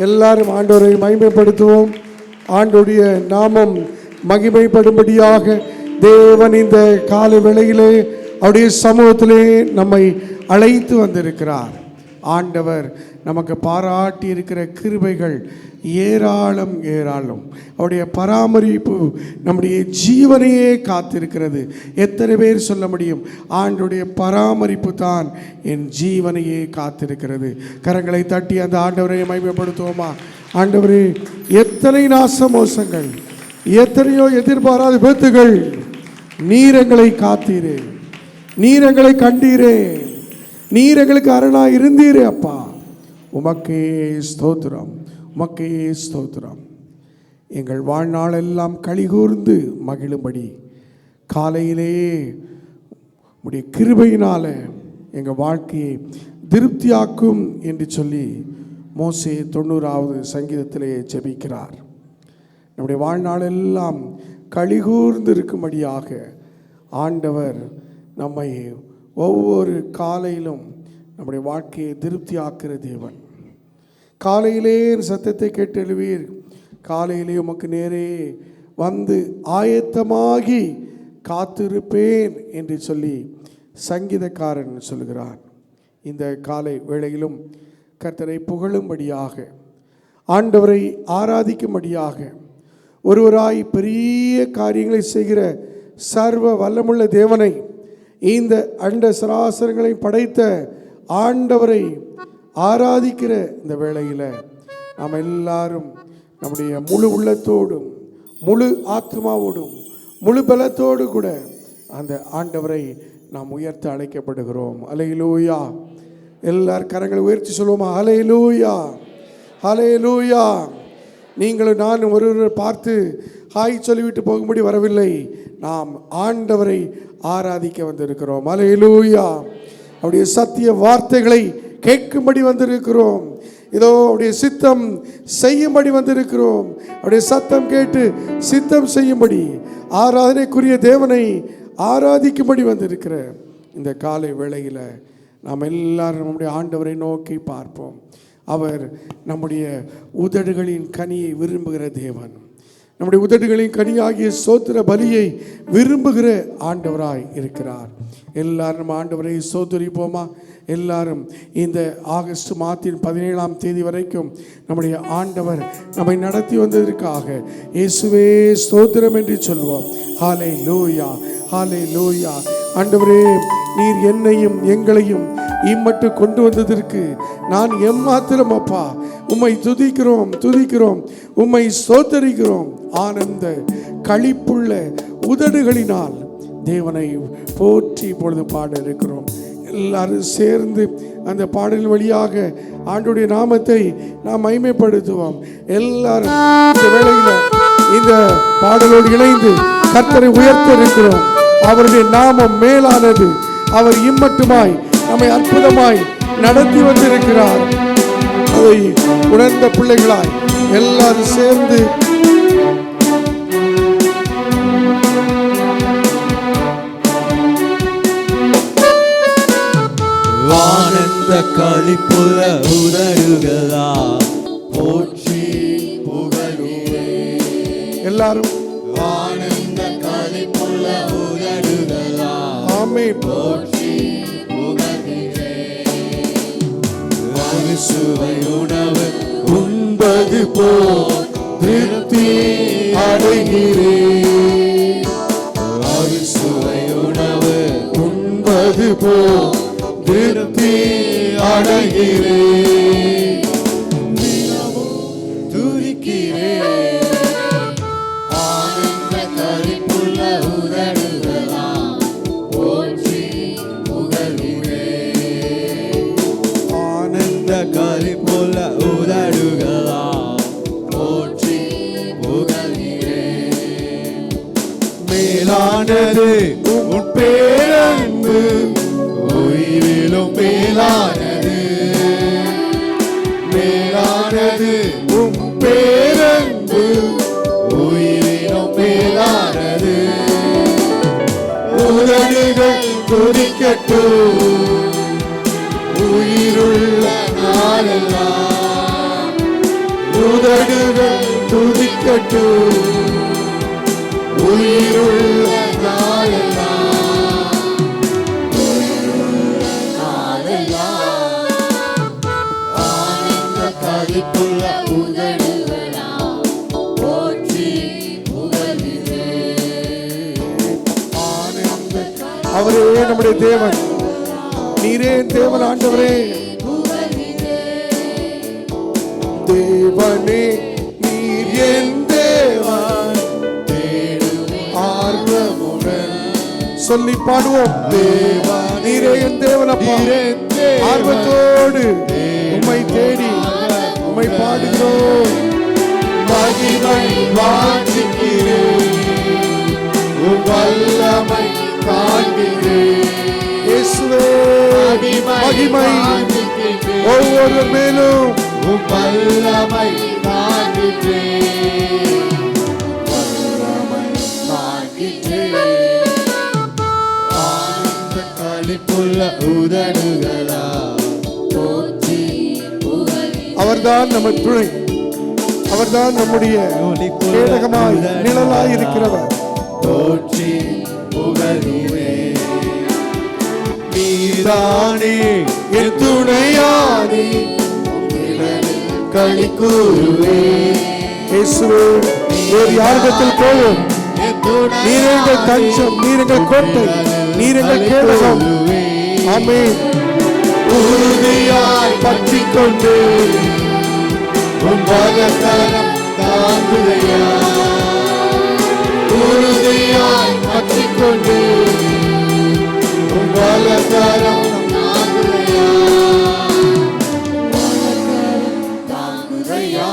எல்லாரும் ஆண்டவரை மகிமைப்படுத்துவோம். ஆண்டவருடைய நாமம் மகிமைப்படும்படியாக தேவன் இந்த கால வேளையிலே அவருடைய சமூகத்திலே நம்மை அழைத்து வந்திருக்கிறார். ஆண்டவர் நமக்கு பாராட்டி இருக்கிற கிருபைகள் ஏராளம் ஏராளம். அவருடைய பராமரிப்பு நம்முடைய ஜீவனையே காத்திருக்கிறது. எத்தனை பேர் சொல்ல முடியும், ஆண்டவருடைய பராமரிப்பு தான் என் ஜீவனையே காத்திருக்கிறது? கரங்களை தட்டி அந்த ஆண்டவரை மகிமைப்படுத்துவோமா? ஆண்டவரே, எத்தனை நாச மோசங்கள், எத்தனையோ எதிர்பாராத விபத்துகள், நீர் எங்களை காத்தீரே, நீர் எங்களை கண்டீரே, நீர் எங்களுக்கு அரணாய் இருந்தீரே. அப்பா, உமக்கே ஸ்தோத்திரம், உமக்கே ஸ்தோத்திரம். எங்கள் வாழ்நாளெல்லாம் களிகூர்ந்து மகிழும்படி காலையிலே உடைய கிருபையினால எங்கள் வாழ்க்கையை திருப்தியாக்கும் என்று சொல்லி மோசே 90வது சங்கீதத்திலே ஜெபிக்கிறார். நம்முடைய வாழ்நாளெல்லாம் களிகூர்ந்து இருக்கும்படியாக ஆண்டவர் நம்மை ஒவ்வொரு காலையிலும் நம்முடைய வாழ்க்கையை திருப்தியாக்குற தேவன். காலையிலே சத்தத்தை கேட்டு எழுவீர், காலையிலே உமக்கு நேரே வந்து ஆயத்தமாகி காத்திருப்பேன் என்று சொல்லி சங்கீதக்காரன் சொல்கிறார். இந்த காலை வேளையிலும் கர்த்தரை புகழும்படியாக, ஆண்டவரை ஆராதிக்கும்படியாக, ஒருவராய் பெரிய காரியங்களை செய்கிற சர்வ வல்லமுள்ள தேவனை, இந்த அண்ட சராசரங்களை படைத்த ஆண்டவரை ஆராதிக்கிற இந்த வேளையில் நாம் எல்லாரும் நம்முடைய முழு உள்ளத்தோடும் முழு ஆத்மாவோடும் முழு பலத்தோடு கூட அந்த ஆண்டவரை நாம் உயர்த்த அழைக்கப்படுகிறோம். அல்லேலூயா! எல்லார் கரங்களை உயர்த்தி சொல்லுவோமா? அல்லேலூயா, அல்லேலூயா! நீங்களும் நானும் ஒருவர் பார்த்து ஹாய் சொல்லிவிட்டு போகும்படி வரவில்லை. நாம் ஆண்டவரை ஆராதிக்க வந்திருக்கிறோம். அல்லேலூயா! அவருடைய சத்திய வார்த்தைகளை கேட்கும்படி வந்திருக்கிறோம். இதோ அவருடைய சித்தம் செய்யும்படி வந்திருக்கிறோம். அவருடைய சத்தம் கேட்டு சித்தம் செய்யும்படி, ஆராதனைக்குரிய தேவனை ஆராதிக்கும்படி வந்திருக்கிற இந்த காலை வேளையில் நாம் எல்லாரும் நம்முடைய ஆண்டவரை நோக்கி பார்ப்போம். அவர் நம்முடைய உதடுகளின் கனியை விரும்புகிற தேவன். நம்முடைய உதடுகளின் கனியாகிய ஸ்தோத்திர பலியை விரும்புகிற ஆண்டவராய் இருக்கிறார். எல்லாரும் ஆண்டவரை ஸ்தோத்திரிப்போமா? எல்லாரும் இந்த ஆகஸ்ட் மாதத்தின் 17ஆம் தேதி வரைக்கும் நம்முடைய ஆண்டவர் நம்மை நடத்தி வந்ததற்காக இயேசுவே ஸ்தோத்திரம் என்று சொல்வோம். ஹல்லேலூயா, ஹல்லேலூயா. ஆண்டவரே, நீர் என்னையும் எங்களையும் இம்மட்டு கொண்டு வந்ததற்கு நான் எம்மாத்திரம் அப்பா உம்மை துதிக்கிறோம், துதிக்கிறோம், உம்மை ஸ்தோத்தரிக்கிறோம். ஆனந்த களிப்புள்ள உதடுகளினால் தேவனை போற்றி இப்பொழுது பாட இருக்கிறோம். எல்லாரும் சேர்ந்து அந்த பாடலின் வழியாக ஆண்டவருடைய நாமத்தை நாம் மகிமைப்படுத்துவோம். எல்லாரும் இந்த வேளையில் இந்த பாடலோடு இணைந்து கர்த்தரை உயர்த்த இருக்கிறோம். அவருடைய நாமம் மேலானது. அவர் இம்மட்டுமாய் நம்மை அற்புதமாய் நடத்தி வந்திருக்கிறார். அதை உணர்ந்த பிள்ளைகளாய் எல்லாரும் சேர்ந்து ஆனந்த களிப்புள்ள உதடுகளா போற்றி புகழுவே. எல்லாரும் ஆனந்த களிப்புள்ள உதடுகளா ஆமென் போற்றி புகழுவே. அறுசுவை உணவு உண்பது போல் திருப்தி அடைகிறேன். அறுசுவை உணவு உண்பது போல் திருப்தி அடைகிறேன். துதிக்கிறேன். ஆனந்த களிப்புள்ள உதடுகளா போற்றி புகழுவேன். ஆனந்த களிப்புள்ள உதடுகளா போற்றி புகழுவேன். மேலானது உன் பேரன்பு, உயிரிலும் மேலானது, மேலானது உம் பேரன்பு, உயிரிலும் மேலானது. உதடுகள் துதிக்கட்டும் உயிருள்ள நாளெல்லாம், உதடுகள் துதிக்கட்டும். உயிருள்ள நாளெல்லாம் ஆனந்த களிப்புள்ள உதடுகளால் போற்றி புகழ்கிறேன். அவரே நம்முடைய தேவன், நீரே தேவன் ஆண்டவரே. தேவனே நீர் என் தேவன், ஆர்வமுடன் சொல்லி பாடுவோம். தேவா நீரே என் தேவன் அப்பா, ஆர்வத்தோடு உம்மை தேடி உம்மை பாடுகிறோம். மகிமை வாஞ்சிக்கிறேன், உம் வல்லமை காண்கிறேன். இயேசுவே மகிமை ஒவ்வொரு மேலும் உம் வல்லமை காண்கிறேன். வல்லமை காண்கிறேன். ஆனந்த களிப்புள்ள உதடுகளா போற்றி புகழ்கிறேன். அவர்தான் நம்ம துணை, அவர்தான் நம்முடைய கேடகமாய் நிழலாய் இருக்கிறவர். போற்றி புகழ்கிறேன். நீதானே என் துணையானே, களி கூறுவேன். இயேசுவே வேறு யாரிடத்தில் போவோம்? நீர் எங்கள் தஞ்சம், நீர் எங்கள் கோட்டை, நீர் எங்கள் கேடகம். ஆமென். உறுதியாய் பற்றிக் கொண்டு உம் வலக்கரம் தாங்குதையா. உறுதியாய் பற்றிக் கொண்டு உம் வலக்கரம் தாங்குதையா. தாங்குதையா.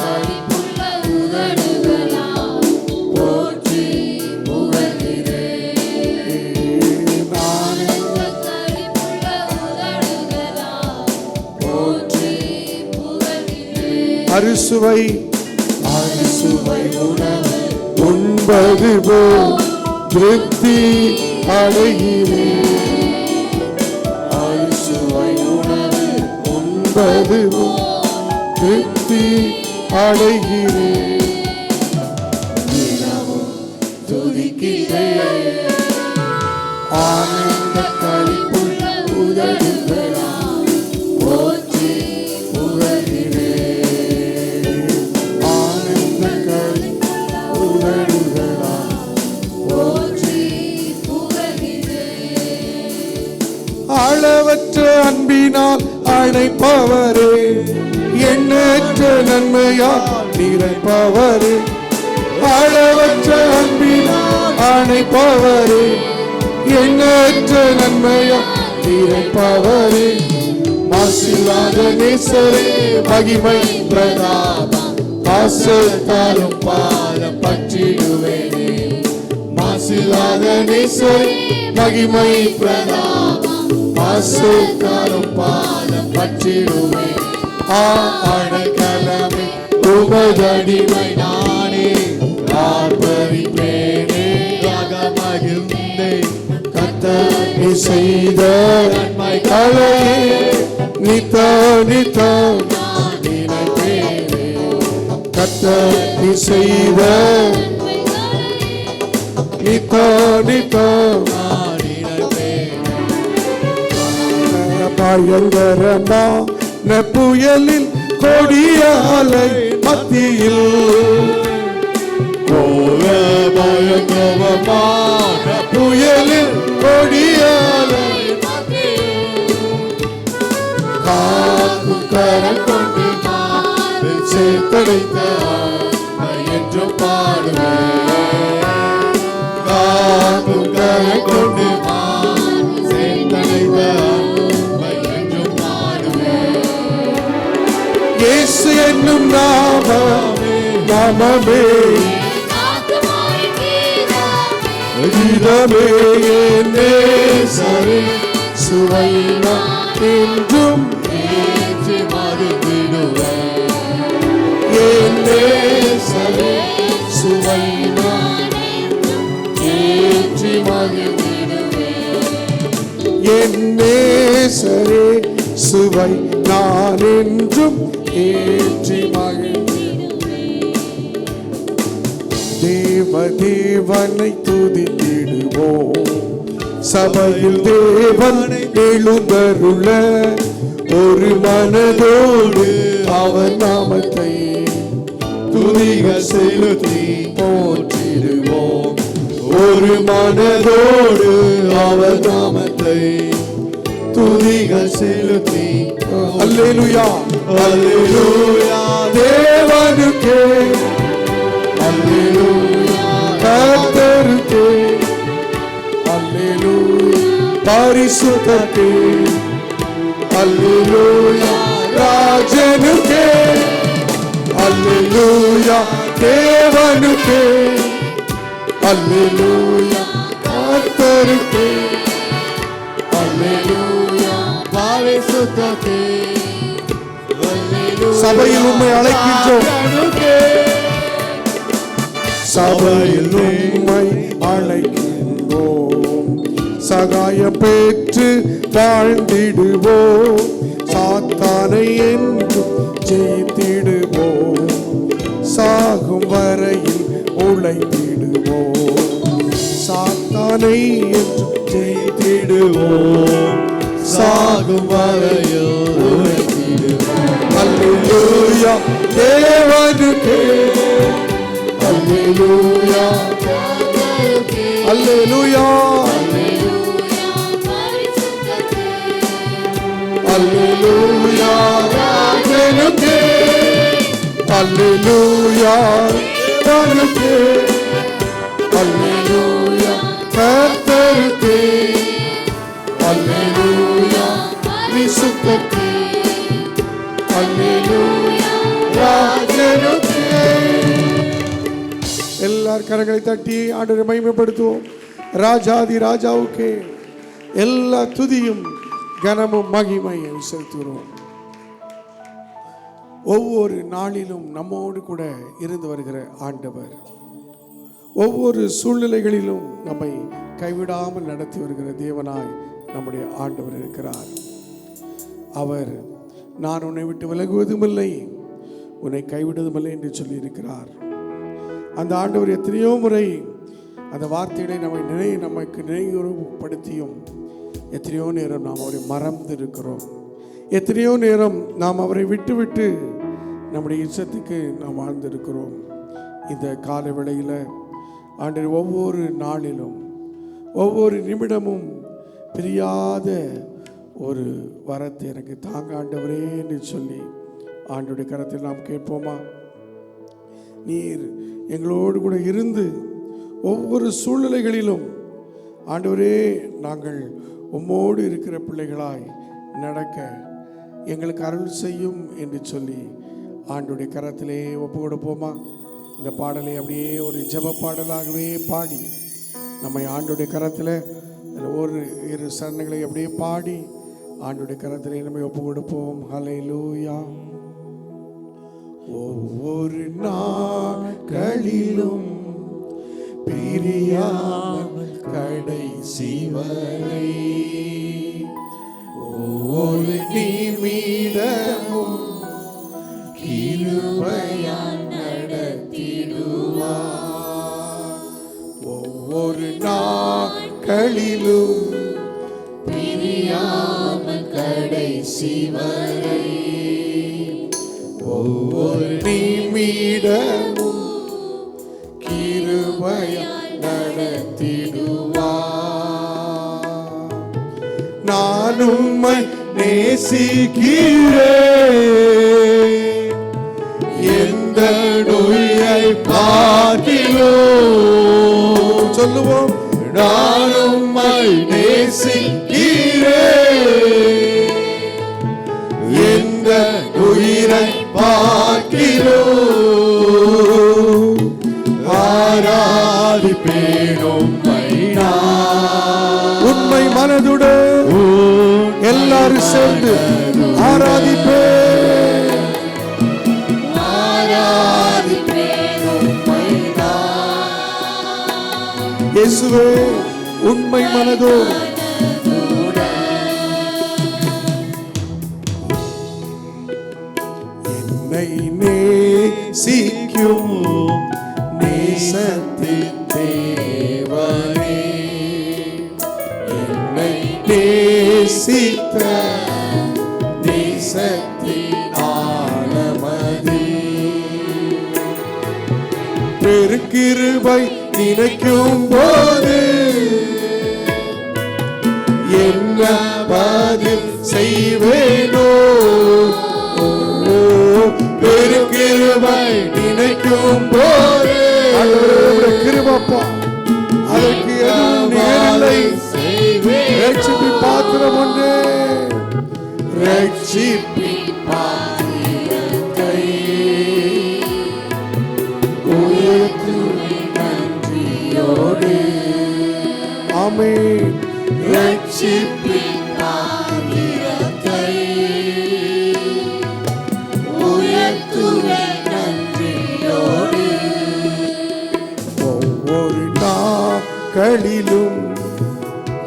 களிப்புள்ள உதடுகளால் போற்றி புகழ்கிறேன். ஆனந்த களிப்புள்ள உதடுகளால் போற்றி புகழ்கிறேன். அறுசுவை அறுசுவை உணவு உண்பது போல் திருப்தி அடைகிறேன். அறுசுவை உணவு உண்பது போல் திருப்தி அடைகிறேன். தினமும் துதிக்கிறேன். ஆனந்த களிப்புள்ள உதடுகளால் போற்றி புகழ்கிறேன். ஆனந்த களிப்புள்ள உதடுகளால் போற்றி புகழ்கிறேன். அளவற்ற அன்பினால் அழைப்பவரே, எண்ணற்ற நன்மையால் நிறைப்பவரே. அளவற்ற அன்பினால் அழைப்பவரே, எண்ணற்ற நன்மையால் நிறைப்பவரே. மாசில்லாத நேசரே மகிமை பிரதாபம் பாசத்தாலும் பாதம் பற்றிடுவேனே. மாசில்லாத நேசரே மகிமை பிரதாபம் பாசத்தாலும் பாதம் பற்றிடுவேன். அடைக்கலமே உமதடிமை நானே ஆர்ப்பரிப்பேனே. மகிழ்ந்தே கர்த்தர் செய்த நன்மை கலையே நித்தம் நினைப்பேனே. கர்த்தர் நீ செய்த நித்தம் பயங்கரமான புயலில் கொடிய அலை மத்தியில் பயங்கரமான புயலில் கொடிய அலை காக்கும் கரம் கொண்டு நான் சேர்த்தடைத்த என்று பாடுவேன். காக்கும் கரம் கொண்டு நான் சேர்த்தடைத்த என்று பாடுவேன். இயேசு என்னும் நாமமே கீதமே என் நேசரே சுவை என்றும் ஏற்றி மகிழ்ந்திடுவேன். என் நேசரே சுவை ஏற்றி மகிழ்ந்திடுவேன். என் நேசரே சுவை நான் என்றும் ஏற்றி தேவனை துதித்திடுவோம். சபையில் தேவனை எழுந்தருள ஒரு மனதோடு அவர் நாமத்தை துதிகள் செலுத்தி போற்றிடுவோம். ஒரு மனதோடு அவர் நாமத்தை துதிகள் செலுத்தி அல்லேலூயா அல்லேலூயா தேவனுக்கே அல்லேலூயா கர்த்தருக்கே அல்லேலூயா பரிசுத்தருக்கே அல்லேலூயா ராஜனுக்கே அல்லேலூயா தேவனுக்கே அல்லேலூயா கர்த்தருக்கே அல்லேலூயா பரிசுத்தருக்கே அல்லேலூயா சபையில் உம்மை அழைக்கின்றோம். சபையில் உம்மை அழைக்கின்றோம். சகாயம் பெற்று வாழ்ந்திடுவோம். சாத்தானை என்றும் ஜெயித்திடுவோம். சாகும் வரையில் உழைத்திடுவோம். சாத்தானை என்றும் ஜெயித்திடுவோம். சாகும் வரையில் உழைத்திடுவோம். அல்லேலூயா தேவனுக்கே அல்லேலூயா அல்லேலூயா அல்லேலூயா ராஜனுக்கே அல்லேலூயா தேவனுக்கே அல்லேலூயா கர்த்தருக்கே அல்லேலூயா பரிசுத்தருக்கே அல்லேலூயா ராஜனுக்கே. எல்லார் கரங்களை தட்டி ஆண்டவரை மகிமைப்படுத்துவோம். ராஜாதி ராஜாவுக்கே எல்லா துதியும் கனமும் மகிமையும் செலுத்துகிறோம். ஒவ்வொரு நாளிலும் நம்மோடு கூட இருந்து வருகிற ஆண்டவர் ஒவ்வொரு சூழ்நிலைகளிலும் நம்மை கைவிடாமல் நடத்தி வருகிற தேவனாய் நம்முடைய ஆண்டவர் இருக்கிறார். அவர் நான் உன்னை விட்டு விலகுவதும் இல்லை, உன்னை கைவிடுவதும் இல்லை என்று சொல்லியிருக்கிறார். அந்த ஆண்டவர் எத்தனையோ முறை அந்த வார்த்தைகளை நமக்கு நினைவுபடுத்தியும் எத்தனையோ நேரம் நாம் அவரை மறந்து இருக்கிறோம். எத்தனையோ நேரம் நாம் அவரை விட்டு நம்முடைய இஷ்டத்துக்கு நாம் வாழ்ந்திருக்கிறோம். இந்த கால வேளையில் ஆண்டவர் ஒவ்வொரு நாளிலும் ஒவ்வொரு நிமிடமும் பிரியாத ஒரு வரத்தை எனக்கு தாங்க ஆண்டவரே என்று சொல்லி ஆண்டவருடைய கரத்தில் நாம் கேட்போமா? நீர் எங்களோடு கூட இருந்து ஒவ்வொரு சூழ்நிலைகளிலும் ஆண்டவரே நாங்கள் உம்மோடு இருக்கிற பிள்ளைகளாய் நடக்க எங்களுக்கு அருள் செய்யும் என்று சொல்லி ஆண்டவருடைய கரத்திலே ஒப்பு கொடுப்போமா? இந்த பாடலை அப்படியே ஒரு ஜெப பாடலாகவே பாடி நம்மை ஆண்டவருடைய கரத்தில் ஒரு இரு சரணங்களை அப்படியே பாடி ஆண்டவருடைய கரத்திலே நம்மை ஒப்பு கொடுப்போம். ஹல்லேலூயா. ஒவ்வொரு நாட்களிலும் பிரியாமல் கடைசி வரை ஒவ்வொரு நிமிடமும் கிருபையால் நடத்திடுவார். ஒவ்வொரு நாட்களிலும் பிரியாமல் கடைசி வரை ஒவ்வொரு நிமிடமும் கிருபையால் நடத்திடுவார். நான் உம்மை நேசிக்கிறேன், எந்த நோயை பார்க்கிறோம் சொல்லுவோம். நான் உம்மை நேசிக்கிறேன், எந்த உயிரை பார்க்கிறோம். ஆராதிப்பேன் உம்மை நான். உண்மை மனதுடன் எல்லாரும் சேர்ந்து ஆராதிப்பேன். ஆராதிப்பேன் உம்மை நான். இயேசுவே உண்மை மனதோடு என்னை நேசிக்கும் நேசத்தின் தேவனே, என்னை நேசித்த நேசத்தின் ஆழமதி, பெருக்கிருபை நினைக்கும் போது என்ன பதில் செய்வேனோ? பெருக்கிருபை நினைக்கும் போது கிருபப்பா, அதற்கு எதுவும் நேரில்லை. ரட்சிப்பி பாத்திரம் ஒன்று, ரட்சிப்பி பாத்திரத்தை நன்றியோடு, ஆமென். ரட்சிப்பி பாத்திரத்தை உயர்த்துவேன் நன்றியோடு. ஒவ்வொரு நாட்களிலும்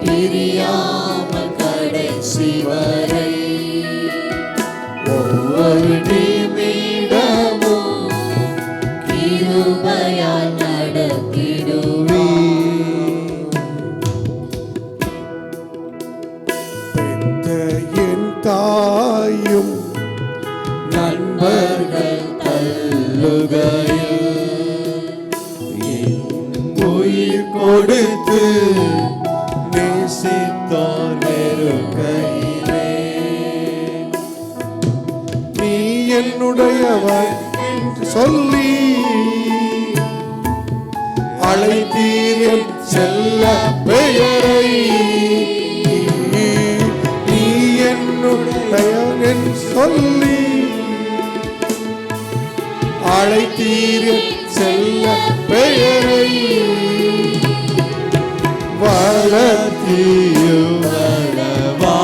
பிரியாமல் கடைசி வரை ஒவ்வொரு நிமிடமும் கிருபையால் நடத்திடுவே. பெத்த என் தாயும் நண்பர்கள் தள்ளுகையில் என் உயிர் கொடுத்து நேசித்தோர் வெறுக்கையிலே, நீ என்னுடையவர் என்று சொல்லி அழைத்தீர் என் செல்ல பெயரை. நீ என்னுடையவர் என்று சொல்லி அழைத்தீர் என் செல்ல பெயரை. வளர்த்தீயும் வளவா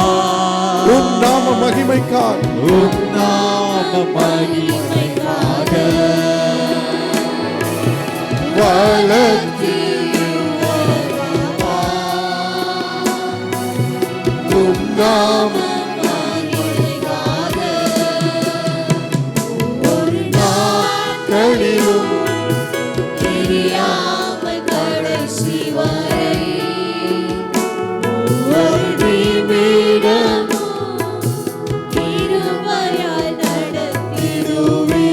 உம் நாம மகிமைக்காக, உம் நாம மகிமைக்காக. வளர்த்தீயும் வளவா உம் நாம மகிமைக்காக. ஒரு நாட்களிலும் பிரியாமல் கடைசி வரை ஒவ்வொரு நிமிடமும் கிருபையால் நடத்திடுவே.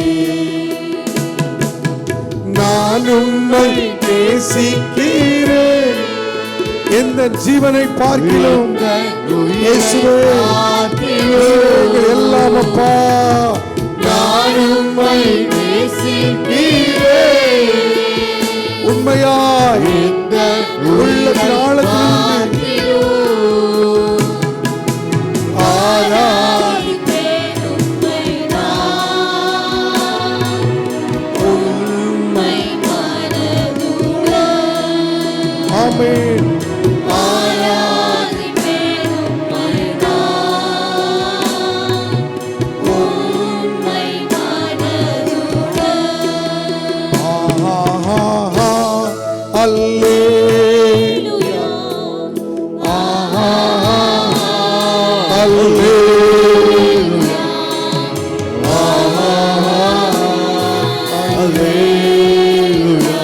நான் உம்மை நேசிக்கிறேன், எந்த ஜீவனை பார்க்கிலும் இயேசுவே நீங்கள் எல்லாம் அப்பா. நான் உம்மை நேசிக்கிறேன், உண்மையாய் இந்த உள்ளத்தின் ஆழத்திலிருந்து ஆராதிப்பேன் உம்மை நான். உம்மை மனதுடன் ஆமென். ஆராதிப்பேன் உம்மை நான். உம்மை மனதுடன் அல்லேலூயா, அல்லேலூயா, அல்லேலூயா,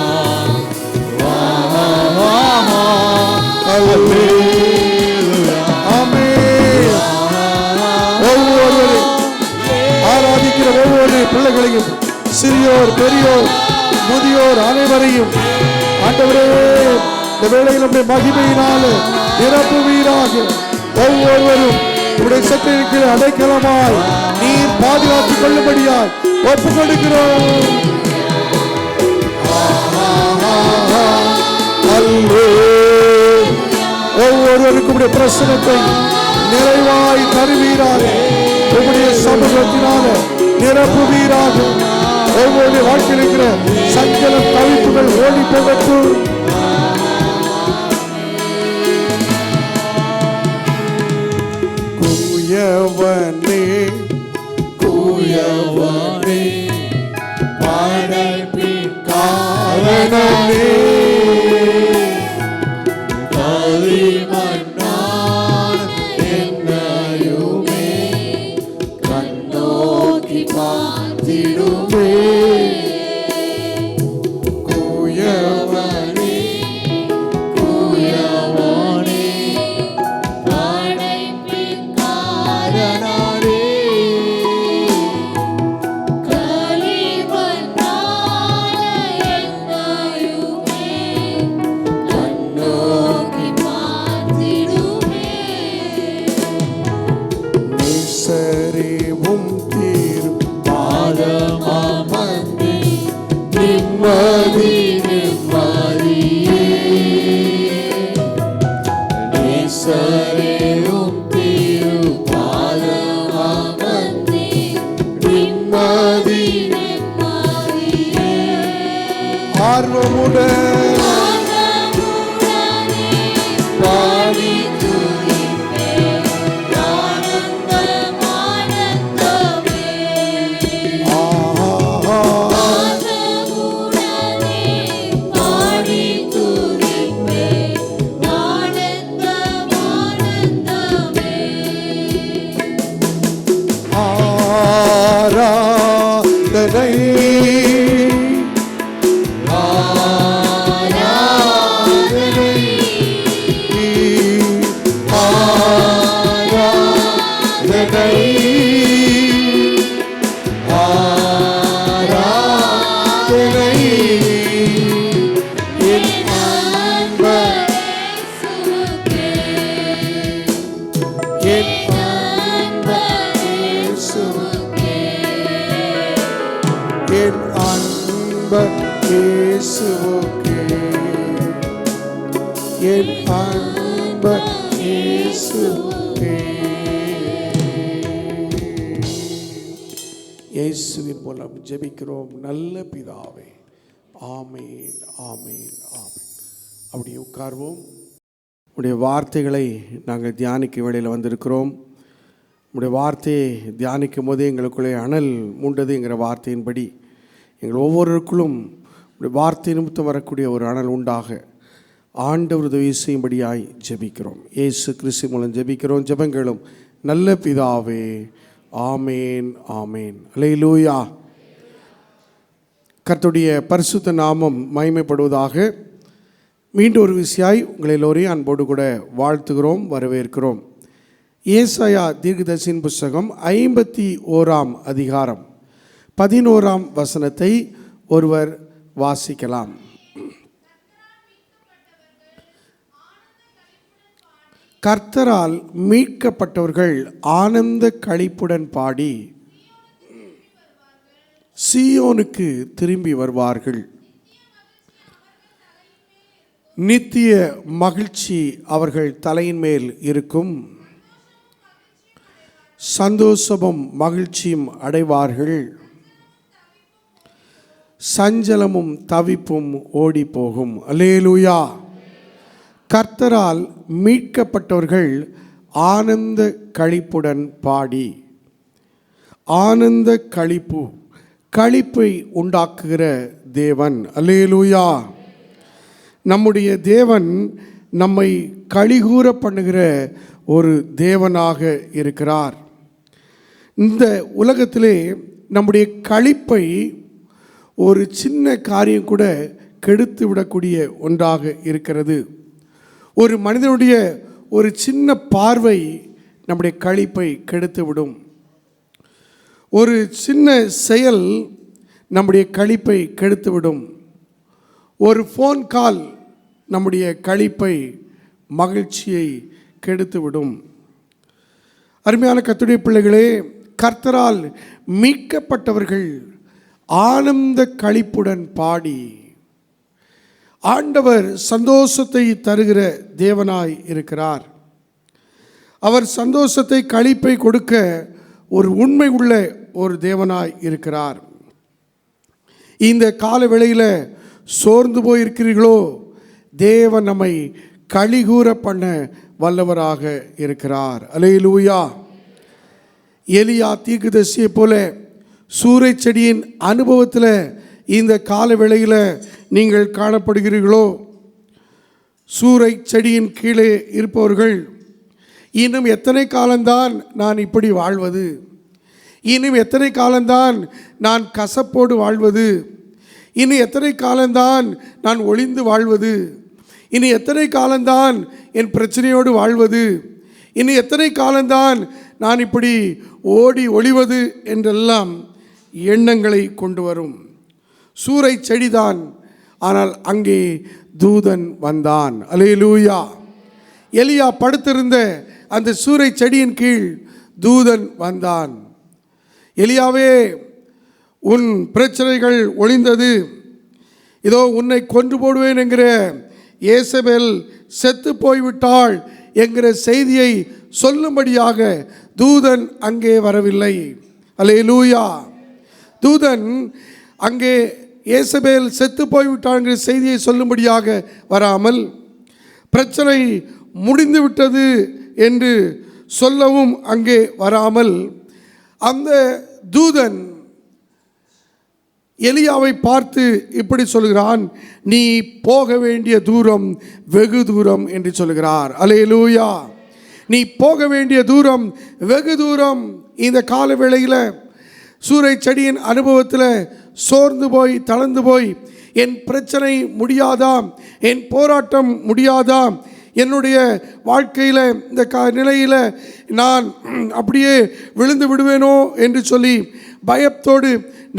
அல்லேலூயா. ஆமென். ஒவ்வொருவரையும் ஆராதிக்கிற ஒவ்வொரு பிள்ளைகளையும், சிறியோர் பெரியோர் முதியோர் அனைவரையும் ஆண்டவரே இந்த வேளையில் நம்முடைய மகிமையினால நிரப்புவீராக. ஒவ்வொருவரும் உடைய சக்திக்கு அடைக்கலமாய் நீர் பாதுகாத்துக் கொள்ளும்படியாய் ஒப்புக் கொடுக்கிறோம். ஒவ்வொருவருக்கும் உடைய பிரசனத்தை நிறைவாய் தருவீராக. உங்களுடைய சமூகத்தினால நிரப்புவீராக. ஒவ்வொரு வாழ்க்கையில் இருக்கிற சஞ்சலம் தவிப்புகள் ஓடி போகட்டும். கூயவனே கூயவனே படைப்பின் காரணமே களிமண்ணான என்னையுமே கண்ணோக்கி நோக்கி பார்த்திடுமே. குயவனே குயவனே படைப்பின் காரணரே, களிமண்ணான என்னையுமே கண்ணோக்கி பார்த்திடுமே. நிசரேவும் தீரும் பாதமமர்ந்து நிம்மதி நிம்மதியே, நேசரேவும் திரு பாதமமர்ந்து நிம்மதி நிம்மதியே. ஆர்வமுடன் பாடி துதிப்பேன் ஆனந்தம் ஆனந்தமே. பாடி துதிப்பேன் ஆனந்தம் ஆனந்தமே. ஆராதனை ஆராதனை ஆராதனை ஆராதனை என் அன்பர் இயேசுவுக்கே, என் அன்பர் இயேசுவுக்கே. என் அன்பர் இயேசுவுக்கே, என் அன்பர் இயேசுவுக்கே. இயேசுவின் மூலம் ஜெபிக்கிறோம் நல்ல பிதாவே. ஆமேன் ஆமேன் ஆமேன். அப்படியே உட்கார்வோம். உடைய வார்த்தைகளை நாங்கள் தியானிக்க வேளையில் வந்திருக்கிறோம். உடைய வார்த்தையை தியானிக்கும் போதே எங்களுக்குள்ளே அனல் மூண்டது என்கிற வார்த்தையின்படி எங்கள் ஒவ்வொருவருக்குள்ளும் உடைய வார்த்தை நிமித்தம் வரக்கூடிய ஒரு அனல் உண்டாக ஆண்டவர் உதவி செய்யும்படியாய் ஜெபிக்கிறோம். இயேசு கிறிஸ்து மூலம் ஜெபிக்கிறோம். ஜெபங்களும் நல்ல பிதாவே. ஆமேன் ஆமேன். அல்லேலூயா. கர்த்தருடைய பரிசுத்த நாமம் மகிமைப்படுவதாக. மீண்டும் ஒரு விசையாய் உங்கள் எல்லோரையும் அன்போடு கூட வாழ்த்துகிறோம், வரவேற்கிறோம். ஏசாயா தீர்க்கதரிசியின் புஸ்தகம் 51ஆம் அதிகாரம் 11ஆம் வசனத்தை ஒருவர் வாசிக்கலாம். கர்த்தரால் மீட்கப்பட்டவர்கள் ஆனந்த களிப்புடன் பாடி சீயோனுக்கு திரும்பி வருவார்கள். நித்திய மகிழ்ச்சி அவர்கள் தலையின் மேல் இருக்கும். சந்தோஷமும் மகிழ்ச்சியும் அடைவார்கள். சஞ்சலமும் தவிப்பும் ஓடி போகும். அல்லேலூயா. கர்த்தரால் மீட்கப்பட்டவர்கள் ஆனந்த களிப்புடன் பாடி. ஆனந்த களிப்பு, களிப்பை உண்டாக்குகிற தேவன். அல்லேலூயா. நம்முடைய தேவன் நம்மை களிகூர பண்ணுகிற ஒரு தேவனாக இருக்கிறார். இந்த உலகத்திலே நம்முடைய களிப்பை ஒரு சின்ன காரியம் கூட கெடுத்து விடக்கூடிய ஒன்றாக இருக்கிறது. ஒரு மனிதனுடைய ஒரு சின்ன பார்வை நம்முடைய களிப்பை கெடுத்து விடும். ஒரு சின்ன செயல் நம்முடைய களிப்பை கெடுத்துவிடும். ஒரு ஃபோன் கால் நம்முடைய களிப்பை, மகிழ்ச்சியை கெடுத்துவிடும். அருமையான கர்த்தருடைய பிள்ளைகளே, கர்த்தரால் மீட்கப்பட்டவர்கள் ஆனந்த களிப்புடன் பாடி. ஆண்டவர் சந்தோஷத்தை தருகிற தேவனாய் இருக்கிறார். அவர் சந்தோஷத்தை, களிப்பை கொடுக்க ஒரு உண்மை உள்ள ஒரு தேவனாய் இருக்கிறார். இந்த கால வேளையில் சோர்ந்து போயிருக்கிறீர்களோ, தேவன் நம்மை களிகூர பண்ண வல்லவராக இருக்கிறார். அல்லேலூயா. எலியா தீர்க்கதரிசியை போல சூரை செடியின் அனுபவத்தில் இந்த கால வேளையில் நீங்கள் காணப்படுகிறீர்களோ? சூரை செடியின் கீழே இருப்பவர்கள் இன்னும் எத்தனை காலம்தான் நான் இப்படி வாழ்வது, இன்னும் எத்தனை காலம்தான் நான் கசப்போடு வாழ்வது? இனி எத்தனை காலம்தான் நான் ஒளிந்து வாழ்வது? இனி எத்தனை காலம்தான் என் பிரச்சனையோடு வாழ்வது? இனி எத்தனை காலம்தான் நான் இப்படி ஓடி ஒளிவது என்றெல்லாம் எண்ணங்களை கொண்டு வரும். சூறை செடிதான், ஆனால் அங்கே தூதன் வந்தான். அல்லேலூயா. எலியா படுத்திருந்த அந்த சூறை செடியின் கீழ் தூதன் வந்தான். எலியாவே, உன் பிரச்சனைகள் ஒளிந்தது, இதோ உன்னை கொன்று போடுவேன் என்கிற ஏசபேல் செத்து போய்விட்டாள் என்கிற செய்தியை சொல்லும்படியாக தூதன் அங்கே வரவில்லை. அல்லேலூயா. தூதன் அங்கே ஏசபேல் செத்து போய்விட்டாள் என்கிற செய்தியை சொல்லும்படியாக வராமல், பிரச்சனை முடிந்து விட்டது என்று சொல்லவும் அங்கே வராமல், அந்த தூதன் எலியாவை பார்த்து இப்படி சொல்கிறான், நீ போக வேண்டிய தூரம் வெகு தூரம் என்று சொல்கிறார். அல்லேலூயா. நீ போக வேண்டிய தூரம் வெகு தூரம். இந்த கால வேளையில் சூறை செடியின் அனுபவத்தில் சோர்ந்து போய் தளர்ந்து போய், என் பிரச்சனை முடியாதாம், என் போராட்டம் முடியாதாம், என்னுடைய வாழ்க்கையில் இந்த நிலையில் நான் அப்படியே விழுந்து விடுவேனோ என்று சொல்லி பயத்தோடு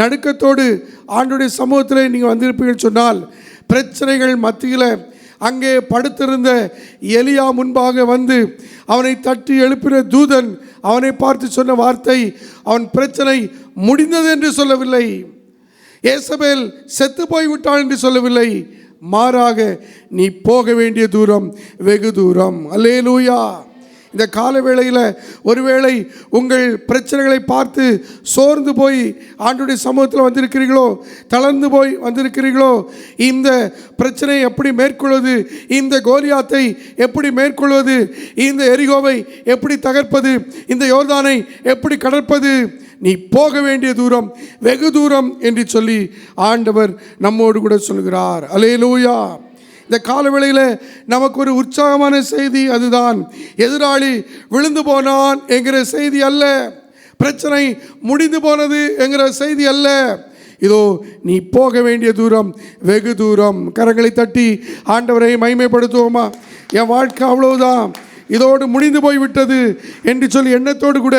நடுக்கத்தோடு ஆண்டவருடைய சமூகத்தில் நீங்கள் வந்திருப்பீங்கன்னு சொன்னால், பிரச்சனைகள் மத்தியில் அங்கே படுத்திருந்த எலியா முன்பாக வந்து அவனை தட்டி எழுப்பின தூதன் அவனை பார்த்து சொன்ன வார்த்தை, அவன் பிரச்சனை முடிந்தது என்று சொல்லவில்லை, ஏசபேல் செத்து போய்விட்டாள் என்று சொல்லவில்லை, மாறாக நீ போக வேண்டிய தூரம் வெகு தூரம். அல்லேலூயா. இந்த கால வேளையில் ஒருவேளை உங்கள் பிரச்சனைகளை பார்த்து சோர்ந்து போய் ஆண்டவருடைய சமூகத்தில் வந்திருக்கிறீர்களோ, தளர்ந்து போய் வந்திருக்கிறீர்களோ, இந்த பிரச்சனையை எப்படி மேற்கொள்வது, இந்த கோலியாத்தை எப்படி மேற்கொள்வது, இந்த எரிகோவை எப்படி தகர்ப்பது, இந்த யோர்தானை எப்படி கடற்பது, நீ போக வேண்டிய தூரம் வெகு தூரம் என்று சொல்லி ஆண்டவர் நம்மோடு கூட சொல்கிறார். அல்லேலூயா. இந்த காலவேளையில் நமக்கு ஒரு உற்சாகமான செய்தி அதுதான். எதிராளி விழுந்து போனான் என்கிற செய்தி அல்ல, பிரச்சனை முடிந்து போனது என்கிற செய்தி அல்ல. இதோ நீ போக வேண்டிய தூரம் வெகு தூரம். கரங்களை தட்டி ஆண்டவரை மகிமைப்படுத்துவோமா? என் வாழ்க்கை அவ்வளவுதான், இதோடு முடிந்து போய்விட்டது என்று சொல்லி எண்ணத்தோடு கூட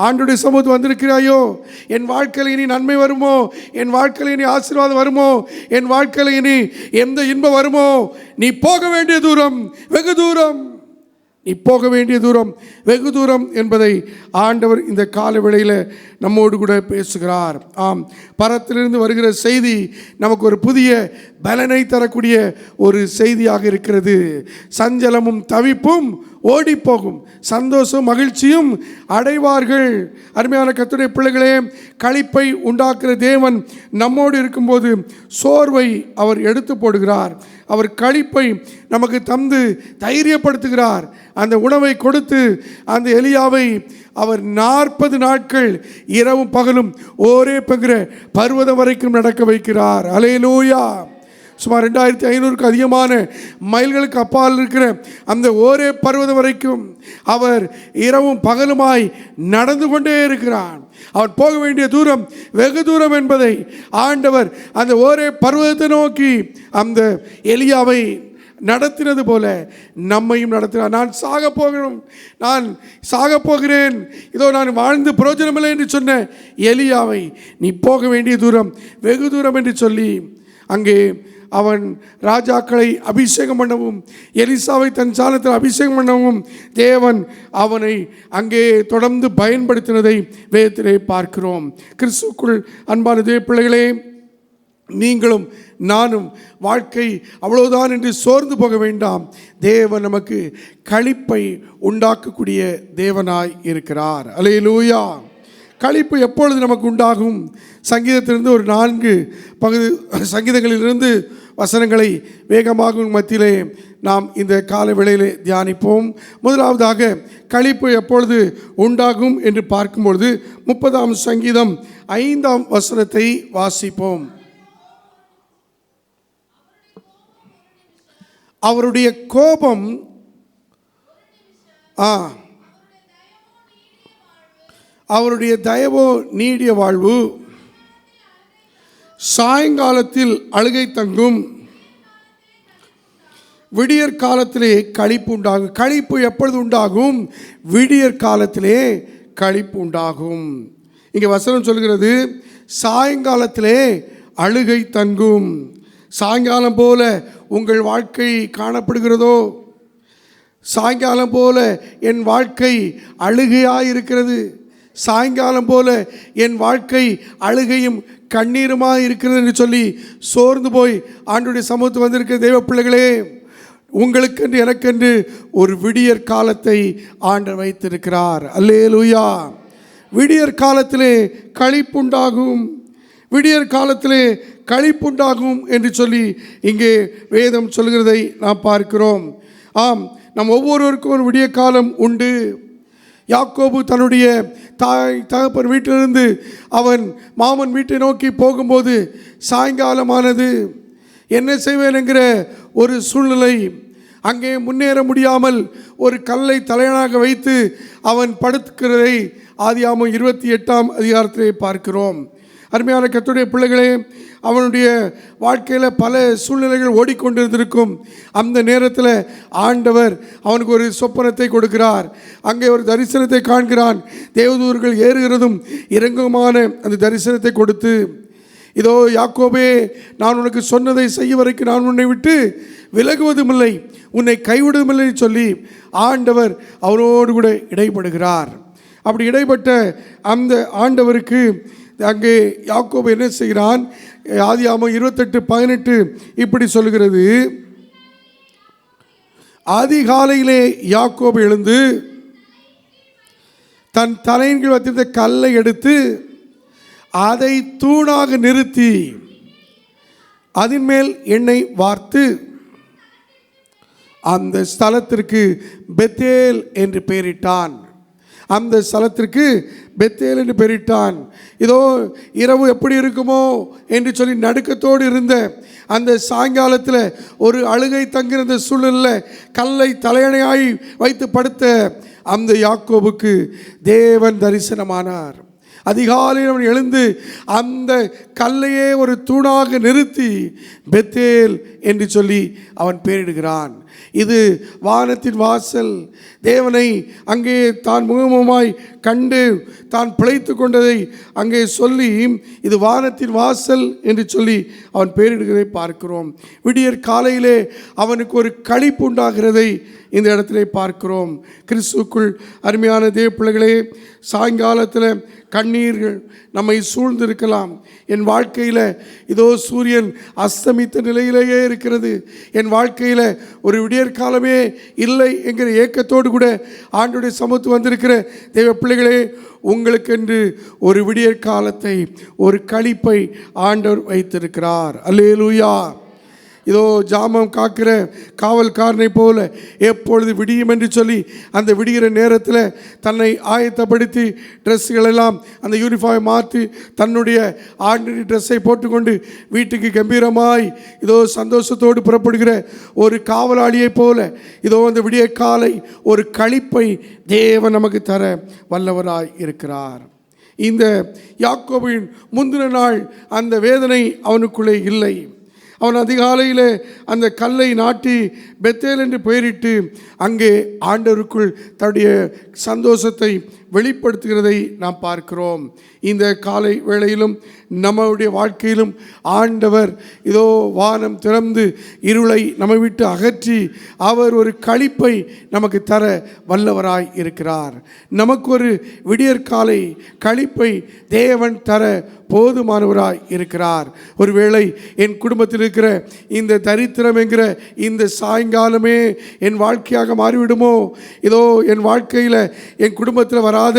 ஆண்டவருடைய சமூகத்தில் வந்திருக்கிறாயோ? என் வாழ்க்கையில் இனி நன்மை வருமோ, என் வாழ்க்கையில் இனி ஆசீர்வாதம் வருமோ, என் வாழ்க்கையில் இனி எந்த இன்பம் வருமோ? நீ போக வேண்டிய தூரம் வெகு தூரம், நீ போக வேண்டிய தூரம் வெகு தூரம் என்பதை ஆண்டவர் இந்த கால வேளையில் நம்மோடு கூட பேசுகிறார். ஆம், பரத்திலிருந்து வருகிற செய்தி நமக்கு ஒரு புதிய பலனை தரக்கூடிய ஒரு செய்தியாக இருக்கிறது. சஞ்சலமும் தவிப்பும் ஓடி போகும், சந்தோஷம் மகிழ்ச்சியும் அடைவார்கள். அருமையான கர்த்தருடைய பிள்ளைகளே, களிப்பை உண்டாக்குற தேவன் நம்மோடு இருக்கும்போது சோர்வை அவர் எடுத்து போடுகிறார். அவர் களிப்பை நமக்கு தந்து தைரியப்படுத்துகிறார். அந்த உணவை கொடுத்து அந்த எலியாவை அவர் 40 நாட்கள் இரவும் பகலும் ஒரே பங்குற பர்வதம் வரைக்கும் நடக்க வைக்கிறார். அல்லேலூயா. சுமார் 2500க்கு அதிகமான மைல்களுக்கு அப்பால் இருக்கிற அந்த ஒரே பர்வதம் வரைக்கும் அவர் இரவும் பகலுமாய் நடந்து கொண்டே இருக்கிறார். அவர் போக வேண்டிய தூரம் வெகு தூரம் என்பதை ஆண்டவர் அந்த ஒரே பர்வதத்தை நோக்கி அந்த எலியாவை நடத்தினது போல நம்மையும் நடத்தினார். நான் சாக போகிறேன், இதோ நான் வாழ்ந்து பிரயோஜனமில்லை என்று சொன்ன எலியாவை நீ போக வேண்டிய தூரம் வெகு தூரம் என்று சொல்லி அங்கே அவன் ராஜாக்களை அபிஷேகம் பண்ணவும், எலிசாவை தன் சாலத்தில் அபிஷேகம் பண்ணவும் தேவன் அவனை அங்கே தொடர்ந்து பயன்படுத்தினதை வேதத்திலே பார்க்கிறோம். கிறிஸ்துவுக்குள் அன்பான தேவ பிள்ளைகளே, நீங்களும் நானும் வாழ்க்கை அவ்வளவுதான் என்று சோர்ந்து போக வேண்டாம். தேவன் நமக்கு களிப்பை உண்டாக்கக்கூடிய தேவனாய் இருக்கிறார். அல்லேலூயா. களிப்பு எப்பொழுது நமக்கு உண்டாகும்? சங்கீதத்திலிருந்து ஒரு 4 சங்கீதங்களிலிருந்து வசனங்களை வேகமாக மத்தியிலே நாம் இந்த கால வேளையிலே தியானிப்போம். முதலாவதாக களிப்பு எப்பொழுது உண்டாகும் என்று பார்க்கும்பொழுது 30ஆம் சங்கீதம் 5ஆம் வசனத்தை வாசிப்போம். அவருடைய கோபம் அவருடைய தயவோ நீடிய வாழ்வு, சாயங்காலத்தில் அழுகை தங்கும், விடியற் காலத்திலே களிப்பு உண்டாகும். களிப்பு எப்பொழுது உண்டாகும்? விடியற் காலத்திலே களிப்பு உண்டாகும். இங்கே வசனம் சொல்கிறது, சாயங்காலத்திலே அழுகை தங்கும். சாயங்காலம் போல உங்கள் வாழ்க்கை காணப்படுகிறதோ? சாயங்காலம் போல என் வாழ்க்கை அழுகையாக இருக்கிறது, சாயங்காலம் போல என் வாழ்க்கை அழுகையும் கண்ணீருமாக இருக்கிறது என்று சொல்லி சோர்ந்து போய் ஆண்டவருடைய சமூகத்துக்கு வந்திருக்கிற தெய்வ பிள்ளைகளே, உங்களுக்கென்று எனக்கென்று ஒரு விடியற் காலத்தை ஆண்டவர் வைத்திருக்கிறார். அல்லேலூயா. விடியற் காலத்திலே களிப்புண்டாகும், விடியற் காலத்திலே களிப்புண்டாகும் என்று சொல்லி இங்கே வேதம் சொல்கிறதை நாம் பார்க்கிறோம். ஆம், நம் ஒவ்வொருவருக்கும் ஒரு விடிய காலம் உண்டு. யாக்கோபு தன்னுடைய தகப்பன் வீட்டிலிருந்து அவன் மாமன் வீட்டை நோக்கி போகும்போது சாயங்காலமானது. என்ன செய்வேன் என்கிற ஒரு சூழ்நிலை. அங்கே முன்னேற முடியாமல் ஒரு கல்லை தலையணாக வைத்து அவன் படுக்கிறதை ஆதியாகமம் 28ஆம் அதிகாரத்திலே பார்க்கிறோம். அருமையான கர்த்தருடைய பிள்ளைகளே, அவனுடைய வாழ்க்கையில் பல சூழ்நிலைகள் ஓடிக்கொண்டிருந்திருக்கும். அந்த நேரத்தில் ஆண்டவர் அவனுக்கு ஒரு சொப்பனத்தை கொடுக்கிறார். அங்கே ஒரு தரிசனத்தை காண்கிறான். தேவதூதர்கள் ஏறுகிறதும் இறங்குமான அந்த தரிசனத்தை கொடுத்து, இதோ யாக்கோபே, நான் உனக்கு சொன்னதை செய்ய வரைக்கும் நான் உன்னை விட்டு விலகுவதும் இல்லை, உன்னை கைவிடுவதில்லை சொல்லி ஆண்டவர் அவனோடு கூட இடைப்படுகிறார். அப்படி இடைப்பட்ட அந்த ஆண்டவருக்கு அங்கே யாக்கோபு என்ன செய்கிறான்? ஆதியாகமம் 28:18 இப்படி சொல்கிறது, அதிகாலையிலே யாக்கோபு எழுந்து தன் தலையின் கீழ் வைத்திருந்த கல்லை எடுத்து அதை தூணாக நிறுத்தி அதன் மேல் எண்ணெய் வார்த்து அந்த ஸ்தலத்திற்கு பெத்தேல் என்று பெயரிட்டான். அந்த ஸ்தலத்திற்கு பெத்தேல் என்று பெயரிட்டான். இதோ இரவு எப்படி இருக்குமோ என்று சொல்லி நடுக்கத்தோடு இருந்த அந்த சாயங்காலத்தில் ஒரு அழுகை தங்கியிருந்த சூழலில் கல்லை தலையணையாய் வைத்து படுத்த அந்த யாக்கோபுக்கு தேவன் தரிசனமானார். அதிகாலையில் அவன் எழுந்து அந்த கல்லையே ஒரு தூணாக நிறுத்தி பெத்தேல் என்று சொல்லி அவன் பெயரிடுகிறான். இது வானத்தின் வாசல். தேவனை அங்கே தான் முகமுகமாய் கண்டு தான் பிழைத்து கொண்டதை அங்கே சொல்லி இது வானத்தின் வாசல் என்று சொல்லி அவன் பெயரிடுகிறதை பார்க்கிறோம். விடியற் காலையிலே அவனுக்கு ஒரு களிப்பு உண்டாகிறதை இந்த இடத்திலே பார்க்கிறோம். கிறிஸ்துவுக்குள் அருமையான தேவ பிள்ளைகளே, சாயங்காலத்தில் கண்ணீர்கள் நம்மை சூழ்ந்திருக்கலாம். என் வாழ்க்கையில் இதோ சூரியன் அஸ்தமித்த நிலையிலேயே இருக்கிறது, என் வாழ்க்கையில் ஒரு விடியற்காலமே இல்லை என்கிற ஏக்கத்தோடு கூட ஆண்டவருடைய சமூகத்துக்கு வந்திருக்கிற தெய்வ பிள்ளைகளே, உங்களுக்கென்று ஒரு விடியற்காலத்தை, ஒரு களிப்பை ஆண்டவர் வைத்திருக்கிறார். அல்லேலூயா. இதோ ஜாமம் காக்கிற காவல்காரனை போல எப்பொழுது விடியும் என்று சொல்லி அந்த விடுகிற நேரத்தில் தன்னை ஆயத்தப்படுத்தி ட்ரெஸ்ஸுகளெல்லாம் அந்த யூனிஃபார்மை மாற்றி தன்னுடைய ஆர்டினரி ட்ரெஸ்ஸை போட்டுக்கொண்டு வீட்டுக்கு கம்பீரமாய் இதோ சந்தோஷத்தோடு புறப்படுகிற ஒரு காவலாளியை போல இதோ அந்த விடிய காலை ஒரு களிப்பை தேவன் நமக்கு தர வல்லவராய் இருக்கிறார். இந்த யாக்கோபின் முந்தின நாள் அந்த வேதனை அவனுக்குள்ளே இல்லை. அவன் அதிகாலையில் அந்த கல்லை நாட்டி பெத்தேல் என்று பெயரிட்டு அங்கே ஆண்டவருக்குள் தன்னுடைய சந்தோஷத்தை வெளிப்படுத்துகிறதை நாம் பார்க்கிறோம். இந்த காலை வேளையிலும் நம்முடைய வாழ்க்கையிலும் ஆண்டவர் இதோ வானம் திறந்து இருளை நம்மை விட்டு அகற்றி அவர் ஒரு களிப்பை நமக்கு தர வல்லவராய் இருக்கிறார். நமக்கு ஒரு விடியற்காலை களிப்பை தேவன் தர போதுமானவராய் இருக்கிறார். ஒருவேளை என் குடும்பத்தில் இருக்கிற இந்த தரித்திரம் என்கிற இந்த சாயங்காலமே என் வாழ்க்கையாக மாறிவிடுமோ, இதோ என் வாழ்க்கையில் என் குடும்பத்தில் வராத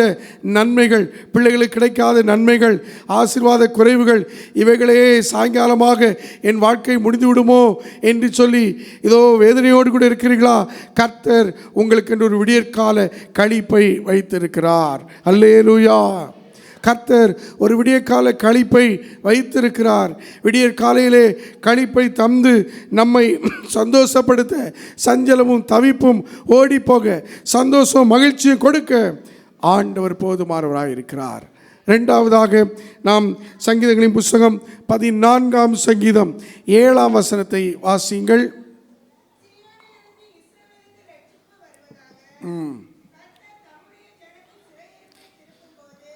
நன்மைகள், பிள்ளைகளுக்கு கிடைக்காத நன்மைகள், ஆசீர்வாத குறைவுகள், இவைகளே சாயங்காலமாக என் வாழ்க்கை முடிந்து விடுமோ என்று சொல்லி இதோ வேதனையோடு கூட இருக்கிறீர்களா? கர்த்தர் உங்களுக்கு என்று ஒரு விடியற்கால களிப்பை வைத்திருக்கிறார். அல்லேலூயா. கர்த்தர் ஒரு விடியற்கால களிப்பை வைத்திருக்கிறார். விடியற் காலையிலே களிப்பை தந்து நம்மை சந்தோஷப்படுத்த, சஞ்சலமும் தவிப்பும் ஓடி போக, சந்தோஷம் மகிழ்ச்சியும் கொடுக்க ஆண்டவர் போதுமானவராக இருக்கிறார். இரண்டாவதாக நாம் சங்கீதங்களின் புஸ்தகம் 14ஆம் சங்கீதம் 7ஆம் வசனத்தை வாசியுங்கள்.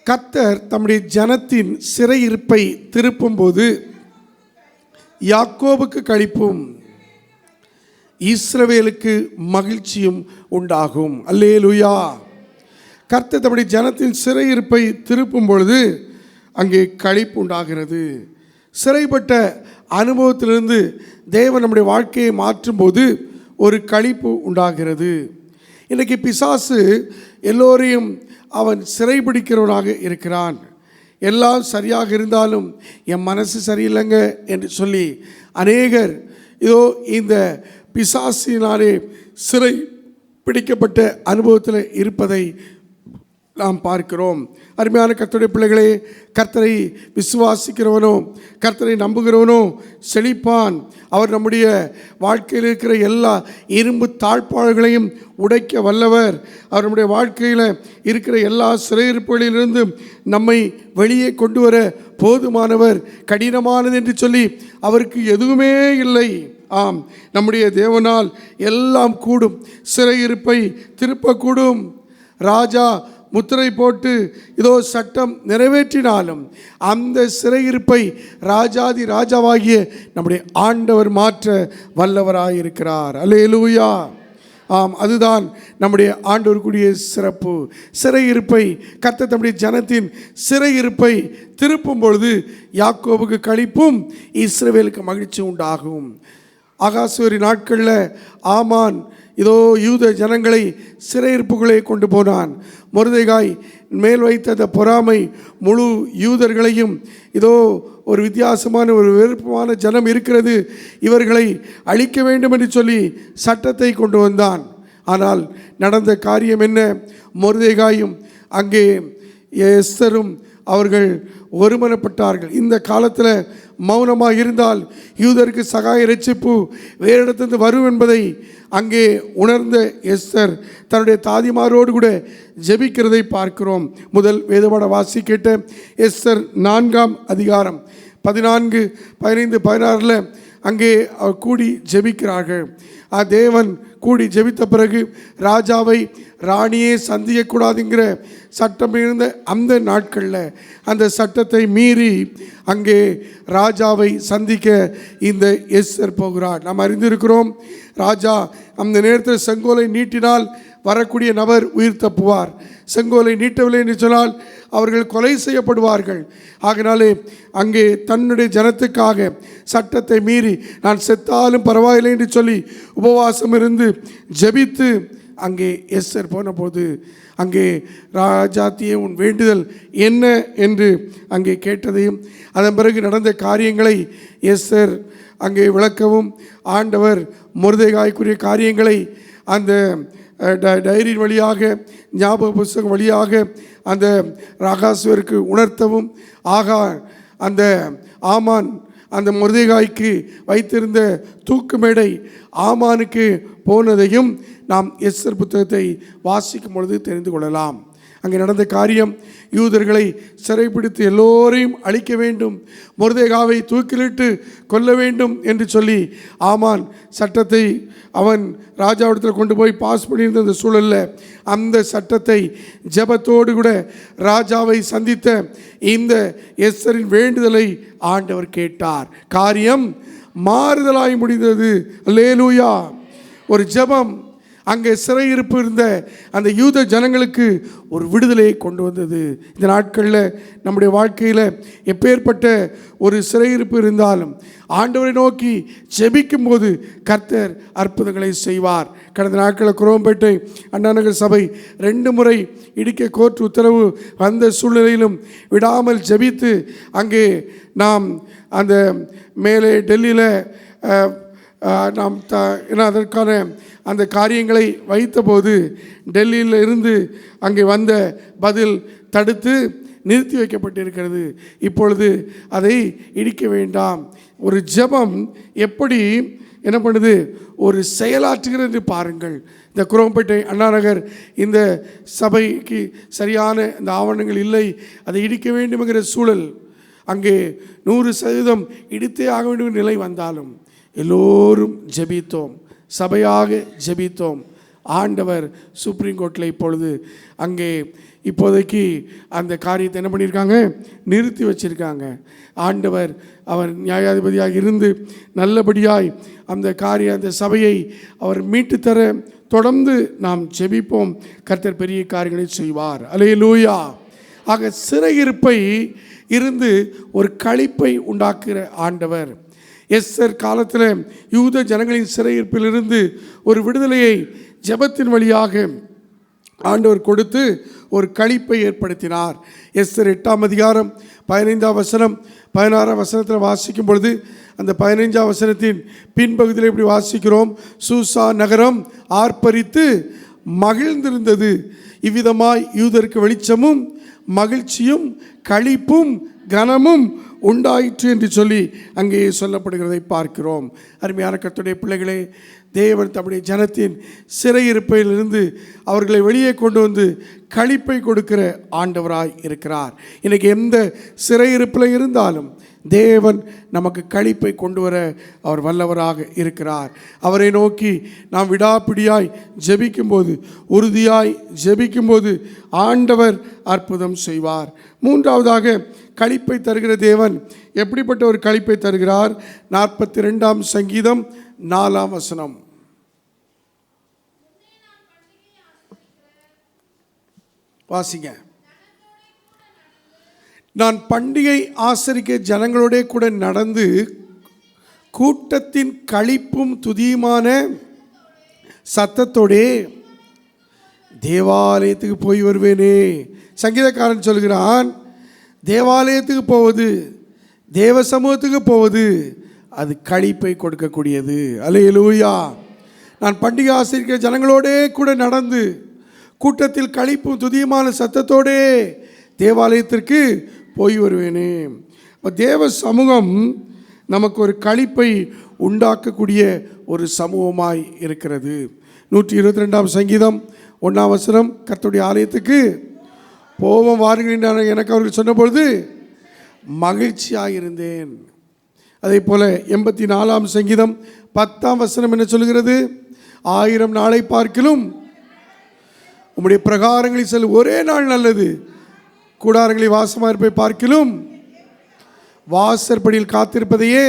கர்த்தர் தம்முடைய ஜனத்தின் சிறையிருப்பை திருப்பும்போது யாக்கோபுக்கு களிப்பும் இஸ்ரவேலுக்கு மகிழ்ச்சியும் உண்டாகும். அல்லேலூயா. கர்த்தர் தம்முடைய ஜனத்தின் சிறையிருப்பை திருப்பும் பொழுது அங்கே களிப்பு உண்டாகிறது. சிறைப்பட்ட அனுபவத்திலிருந்து தேவன் நம்முடைய வாழ்க்கையை மாற்றும்போது ஒரு களிப்பு உண்டாகிறது. இன்றைக்கி பிசாசு எல்லோரையும் அவன் சிறைபிடிக்கிறவனாக இருக்கிறான். எல்லாம் சரியாக இருந்தாலும் என் மனசு சரியில்லைங்க என்று சொல்லி அநேகர் இதோ இந்த பிசாசினாலே சிறை பிடிக்கப்பட்ட அனுபவத்தில் இருப்பதை நாம் பார்க்கிறோம். அருமையான கர்த்தருடைய பிள்ளைகளே, கர்த்தரை விசுவாசிக்கிறவனோ கர்த்தரை நம்புகிறவனோ செழிப்பான். அவர் நம்முடைய வாழ்க்கையில் இருக்கிற எல்லா இரும்பு தாழ்ப்பாள்களையும் உடைக்க வல்லவர். அவர் நம்முடைய வாழ்க்கையில் இருக்கிற எல்லா சிறையிருப்புகளிலிருந்து நம்மை வெளியே கொண்டு வர போதுமானவர். கடினமானது என்று சொல்லி அவருக்கு எதுவுமே இல்லை. ஆம், நம்முடைய தேவனால் எல்லாம் கூடும். சிறையிருப்பை திருப்பக்கூடும். ராஜா முத்திரை போட்டு இதோ சட்டம் நிறைவேற்றினாலும் அந்த சிறையிருப்பை ராஜாதி ராஜாவாகிய நம்முடைய ஆண்டவர் மாற்ற வல்லவராயிருக்கிறார். அல்லேலூயா. ஆம், அதுதான் நம்முடைய ஆண்டவருக்குரிய சிறப்பு. சிறையிருப்பை கர்த்தர் தம்முடைய ஜனத்தின் சிறையிருப்பை திருப்பும் பொழுது யாக்கோபுக்கு களிப்பும் இஸ்ரவேலுக்கு மகிழ்ச்சி உண்டாகும். ஆகாசுவரி நாட்களில் ஆமான் இதோ யூத ஜனங்களை சிறையிருப்புகளை கொண்டு போனான். மொர்தெகாய் மேல் வைத்த அந்த பொறாமை முழு யூதர்களையும் இதோ ஒரு வித்தியாசமான ஒரு விருப்பமான ஜனம் இருக்கிறது, இவர்களை அழிக்க வேண்டும் என்று சொல்லி சட்டத்தை கொண்டு வந்தான். ஆனால் நடந்த காரியம் என்ன? மொர்தெகாயும் அங்கே எஸ்தரும் அவர்கள் ஒருமனப்பட்டார்கள். இந்த காலத்தில் மௌனமாக இருந்தால் யூதருக்கு சகாய இரட்சிப்பு வேறு இடத்திலிருந்து வரும் என்பதை அங்கே உணர்ந்த எஸ்தர் தன்னுடைய தாதிமாரோடு கூட ஜெபிக்கிறதை பார்க்கிறோம். முதல் வேதபாட வாசி கேட்ட எஸ்தர் 4ஆம் அதிகாரம் 14, 15, 16 அங்கே கூடி ஜெபிக்கிறார்கள். தேவன் கூடி ஜெபித்த பிறகு ராஜாவை ராணியே சந்திக்கக்கூடாதுங்கிற சட்டம் இருந்த அந்த நாட்களில் அந்த சட்டத்தை மீறி அங்கே ராஜாவை சந்திக்க இந்த எஸ்தர் போகிறார். நாம் அறிந்திருக்கிறோம், ராஜா அந்த நேரத்தில் செங்கோலை நீட்டினால் வரக்கூடிய நபர் உயிர் தப்புவார். செங்கோலை நீட்டவில்லை என்று சொன்னால் அவர்கள் கொலை செய்யப்படுவார்கள். ஆகினாலே அங்கே தன்னுடைய ஜனத்துக்காக சட்டத்தை மீறி நான் செத்தாலும் பரவாயில்லை என்று சொல்லி உபவாசம் இருந்து ஜெபித்து அங்கே எஸ்தர் போன போது அங்கே ராஜாத்தியே உன் வேண்டுதல் என்ன என்று அங்கே கேட்டதையும் அதன் பிறகு நடந்த காரியங்களை எஸ்தர் அங்கே விளக்கவும் ஆண்டவர் மொர்தெகாய்க்குரிய காரியங்களை அந்த டைரியின் வழியாக ஞாபக புஸ்தகம் வழியாக அந்த ராகாசுவருக்கு உணர்த்தவும் அந்த ஆமான் அந்த மொர்தெகாய்க்கு வைத்திருந்த தூக்கு மேடை ஆமானுக்கு போனதையும் நாம் எஸ்தர் புத்தகத்தை வாசிக்கும் பொழுது தெரிந்து கொள்ளலாம். அங்கே நடந்த காரியம், யூதர்களை சிறைப்பிடித்து எல்லோரையும் அழிக்க வேண்டும், மொர்தெகாவை தூக்கிலிட்டு கொல்ல வேண்டும் என்று சொல்லி ஆமான் சட்டத்தை அவன் ராஜாவிடத்தில் கொண்டு போய் பாஸ் பண்ணியிருந்த அந்த சூழலில் அந்த சட்டத்தை ஜெபத்தோடு கூட ராஜாவை சந்தித்த இந்த எஸ்தரின் வேண்டுதலை ஆண்டவர் கேட்டார். காரியம் மாறுதலாய் முடிந்தது. அல்லேலூயா. ஒரு ஜெபம் அங்கே சிறையிருப்பு இருந்த அந்த யூத ஜனங்களுக்கு ஒரு விடுதலையை கொண்டு வந்தது. இந்த நாட்களில் நம்முடைய வாழ்க்கையில் எப்பேற்பட்ட ஒரு சிறையிருப்பு இருந்தாலும் ஆண்டவரை நோக்கி ஜெபிக்கும் போது கர்த்தர் அற்புதங்களை செய்வார். கடந்த நாட்களில் குரோம்பேட்டை அண்ணாநகர் சபை 2 முறை இடிக்க கோர்ட் உத்தரவு வந்த சூழ்நிலையிலும் விடாமல் ஜெபித்து அங்கே நாம் அந்த மேலே டெல்லியில் நாம் அதற்கான அந்த காரியங்களை வைத்தபோது டெல்லியில் இருந்து அங்கே வந்த பதில் தடுத்து நிறுத்தி வைக்கப்பட்டிருக்கிறது. இப்பொழுது அதை இடிக்க வேண்டாம். ஒரு ஜெபம் எப்படி என்ன பண்ணுது, ஒரு செயலாற்றுகிறது என்று பாருங்கள். இந்த குரோம்பேட்டை அண்ணா நகர் இந்த சபைக்கு சரியான இந்த ஆவணங்கள் இல்லை, அதை இடிக்க வேண்டும்ங்கிற சூழல், அங்கே 100% இடித்தே ஆக வேண்டும் நிலை வந்தாலும் எல்லோரும் ஜெபித்தோம், சபையாக ஜெபித்தோம். ஆண்டவர் சுப்ரீம் கோர்ட்டில் இப்பொழுது அங்கே இப்போதைக்கு அந்த காரியத்தை என்ன பண்ணியிருக்காங்க, நிறுத்தி வச்சிருக்காங்க. ஆண்டவர் அவர் நியாயாதிபதியாக இருந்து நல்லபடியாய் அந்த சபையை அவர் மீட்டு தர தொடர்ந்து நாம் ஜெபிப்போம். கர்த்தர் பெரிய காரியங்களை செய்வார். அல்லேலூயா. ஆக சிறையிருப்பை இருந்து ஒரு களிப்பை உண்டாக்குகிற ஆண்டவர். எஸ்தர் காலத்தில் யூத ஜனங்களின் சிறையிருப்பிலிருந்து ஒரு விடுதலையை ஜெபத்தின் வழியாக ஆண்டவர் கொடுத்து ஒரு களிப்பை ஏற்படுத்தினார். எஸ்தர் 8ஆம் அதிகாரம் 15ஆம் வசனம் 16ஆம் வசனத்தில் வாசிக்கும் பொழுது அந்த 15ஆம் வசனத்தின் பின்பகுதியில் இப்படி வாசிக்கிறோம். சூசா நகரம் ஆர்ப்பரித்து மகிழ்ந்திருந்தது, இவ்விதமாய் யூதருக்கு வெளிச்சமும் மகிழ்ச்சியும் களிப்பும் கனமும் உண்டாயிற்று என்று சொல்லி அங்கே சொல்லப்படுகிறதை பார்க்கிறோம். அருமையான கர்த்தருடைய பிள்ளைகளே, தேவன் தம்முடைய ஜனத்தின் சிறையிருப்பையிலிருந்து அவர்களை வெளியே கொண்டு வந்து களிப்பை கொடுக்கிற ஆண்டவராய் இருக்கிறார். இன்றைக்கி எந்த சிறையிருப்பில் இருந்தாலும் தேவன் நமக்கு களிப்பை கொண்டு வர அவர் வல்லவராக இருக்கிறார். அவரை நோக்கி நாம் விடாப்பிடியாய் ஜெபிக்கும்போது, உறுதியாய் ஜெபிக்கும்போது ஆண்டவர் அற்புதம் செய்வார். மூன்றாவதாக களிப்பை தருகிற தேவன் எப்படிப்பட்ட ஒரு களிப்பை தருகிறார்? 42ஆம் சங்கீதம் 4ஆம் வசனம் வாசிங்க. நான் பண்டிகை ஆசரிக்க ஜனங்களோட கூட நடந்து கூட்டத்தின் களிப்பும் துதியுமான சத்தத்தோடே தேவாலயத்துக்கு போய் வருவேனே. சங்கீதக்காரன் சொல்கிறான், தேவாலயத்துக்கு போவது, தேவ சமூகத்துக்கு போவது அது களிப்பை கொடுக்கக்கூடியது. அல்லேலூயா. நான் பண்டிகை ஆசரிக்க ஜனங்களோடே கூட நடந்து கூட்டத்தில் களிப்பும் துதியுமான சத்தத்தோடே தேவாலயத்திற்கு போய் வருவேனே. இப்போ தேவ சமூகம் நமக்கு ஒரு களிப்பை உண்டாக்கக்கூடிய ஒரு சமூகமாய் இருக்கிறது. 122ஆம் சங்கீதம் 1ஆம் வசனம், கர்த்தருடைய ஆலயத்துக்கு போவோம் வாருங்கள் எனக்கு அவர்கள் சொன்னபொழுது மகிழ்ச்சியாக இருந்தேன். அதே போல் 84ஆம் சங்கீதம் 10ஆம் வசனம் என்ன சொல்கிறது? 1000 நாளை பார்க்கிலும் உம்முடைய பிரகாரங்களில் செல்ல ஒரே நாள் நல்லது, கூடாரங்களில் வாசமாக இருப்பை பார்க்கிலும் வாசற்படியில் காத்திருப்பதையே